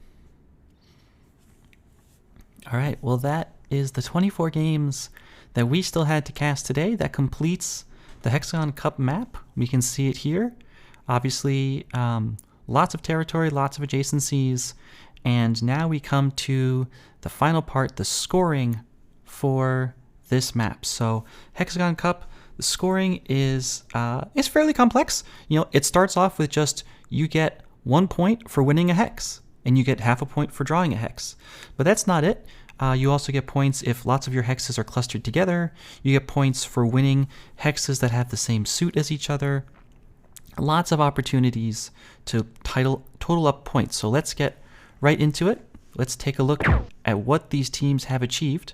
All right. Well, that is the 24 games that we still had to cast today. That completes the Hexagon Cup map. We can see it here. Obviously, lots of territory, lots of adjacencies. And now we come to the final part, the scoring for this map. So Hexagon Cup, the scoring is fairly complex. It starts off with just you get 1 point for winning a hex, and you get half a point for drawing a hex. But that's not it. You also get points if lots of your hexes are clustered together. You get points for winning hexes that have the same suit as each other. Lots of opportunities to total up points. So let's get right into it. Let's take a look at what these teams have achieved.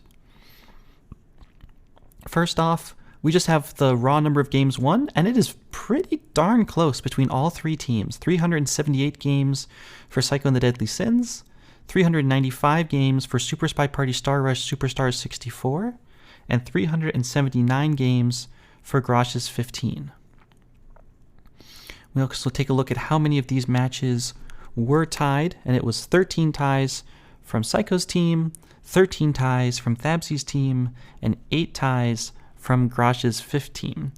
First off, we just have the raw number of games won, and it is pretty darn close between all 3 teams. 378 games for Psycho and the Deadly Sins, 395 games for Super Spy Party Star Rush Superstars 64, and 379 games for Grosh's 15. We'll also take a look at how many of these matches were tied, and it was 13 ties from Psycho's team, 13 ties from Thabsy's team, and 8 ties from Grosh's 15.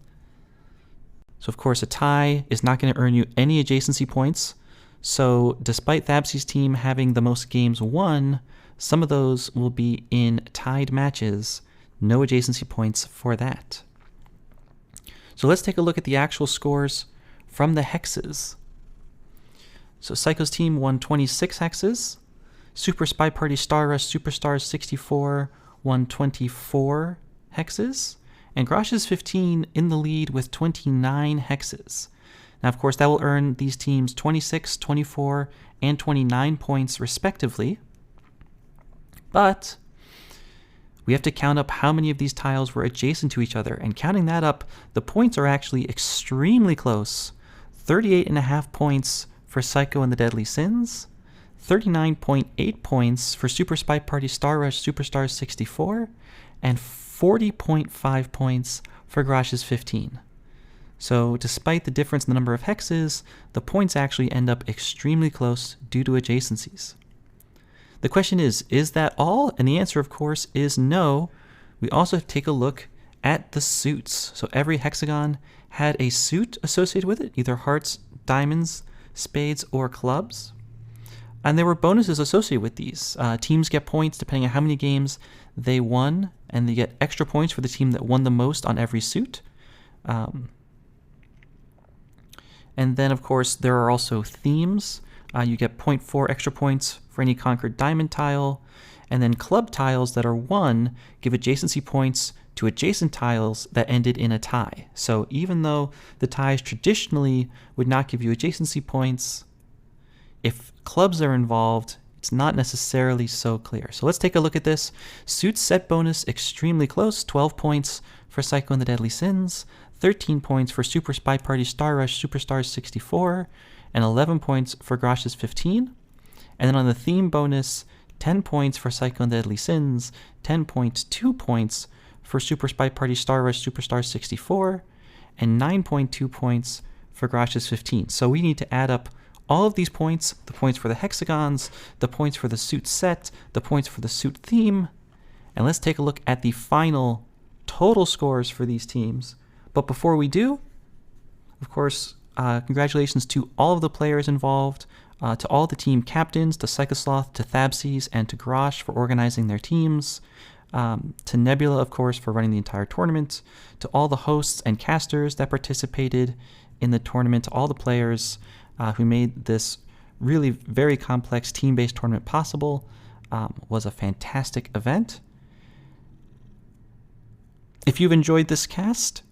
So of course a tie is not going to earn you any adjacency points, So despite Thabsy's team having the most games won, some of those will be in tied matches. No adjacency points for that. So let's take a look at the actual scores from the hexes. So Psycho's team won 26 hexes. Super Spy Party Star Rush Superstars 64 won 24 hexes. And Grosh's 15 in the lead with 29 hexes. Now, of course, that will earn these teams 26, 24, and 29 points respectively. But we have to count up how many of these tiles were adjacent to each other. And counting that up, the points are actually extremely close. 38.5 points for Psycho and the Deadly Sins, 39.8 points for Super Spy Party Star Rush Superstars 64, and 40.5 points for Grosh's 15. So despite the difference in the number of hexes, the points actually end up extremely close due to adjacencies. The question is that all? And the answer, of course, is no. We also have to take a look at the suits. So every hexagon had a suit associated with it, either hearts, diamonds, spades, or clubs. And there were bonuses associated with these. Teams get points depending on how many games they won, and they get extra points for the team that won the most on every suit. And then, of course, there are also themes. You get 0.4 extra points for any conquered diamond tile. And then club tiles that are won give adjacency points to adjacent tiles that ended in a tie. So even though the ties traditionally would not give you adjacency points, if clubs are involved, it's not necessarily so clear. So let's take a look at this. Suits set bonus extremely close, 12 points for Psycho and the Deadly Sins, 13 points for Super Spy Party Star Rush Superstars 64, and 11 points for Grosh's 15. And then on the theme bonus, 10 points for Psycho and the Deadly Sins, 10.2 points for Super Spy Party Star Rush Superstars 64, and 9.2 points for Grosh's 15. So we need to add up all of these points, the points for the hexagons, the points for the suit set, the points for the suit theme, and let's take a look at the final total scores for these teams. But before we do, of course, congratulations to all of the players involved, to all the team captains, to Psychosloth, to Thabsies, and to Grosh for organizing their teams, to Nebula, of course, for running the entire tournament, to all the hosts and casters that participated in the tournament, to all the players who made this really very complex team-based tournament possible. Was a fantastic event. If you've enjoyed this cast,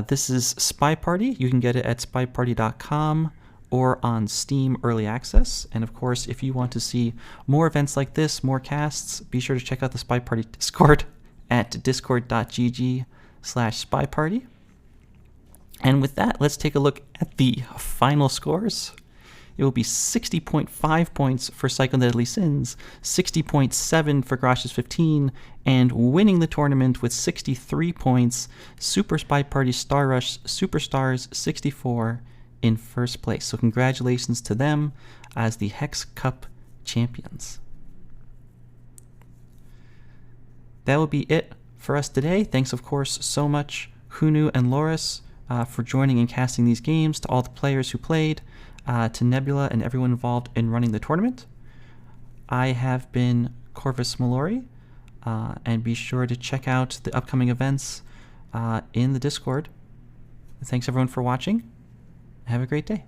this is SpyParty. You can get it at SpyParty.com or on Steam Early Access. And of course, if you want to see more events like this, more casts, be sure to check out the SpyParty Discord at discord.gg/SpyParty. And with that, let's take a look at the final scores. It will be 60.5 points for Psycho and the Deadly Sins, 60.7 for Grosh's 15, and winning the tournament with 63 points, Super Spy Party Star Rush Superstars 64 in first place. So congratulations to them as the Hex Cup champions. That will be it for us today. Thanks, of course, so much, Hunu and Loris, for joining and casting these games, to all the players who played, to Nebula and everyone involved in running the tournament. I have been Corvus Mallory, and be sure to check out the upcoming events in the Discord. Thanks everyone for watching. Have a great day.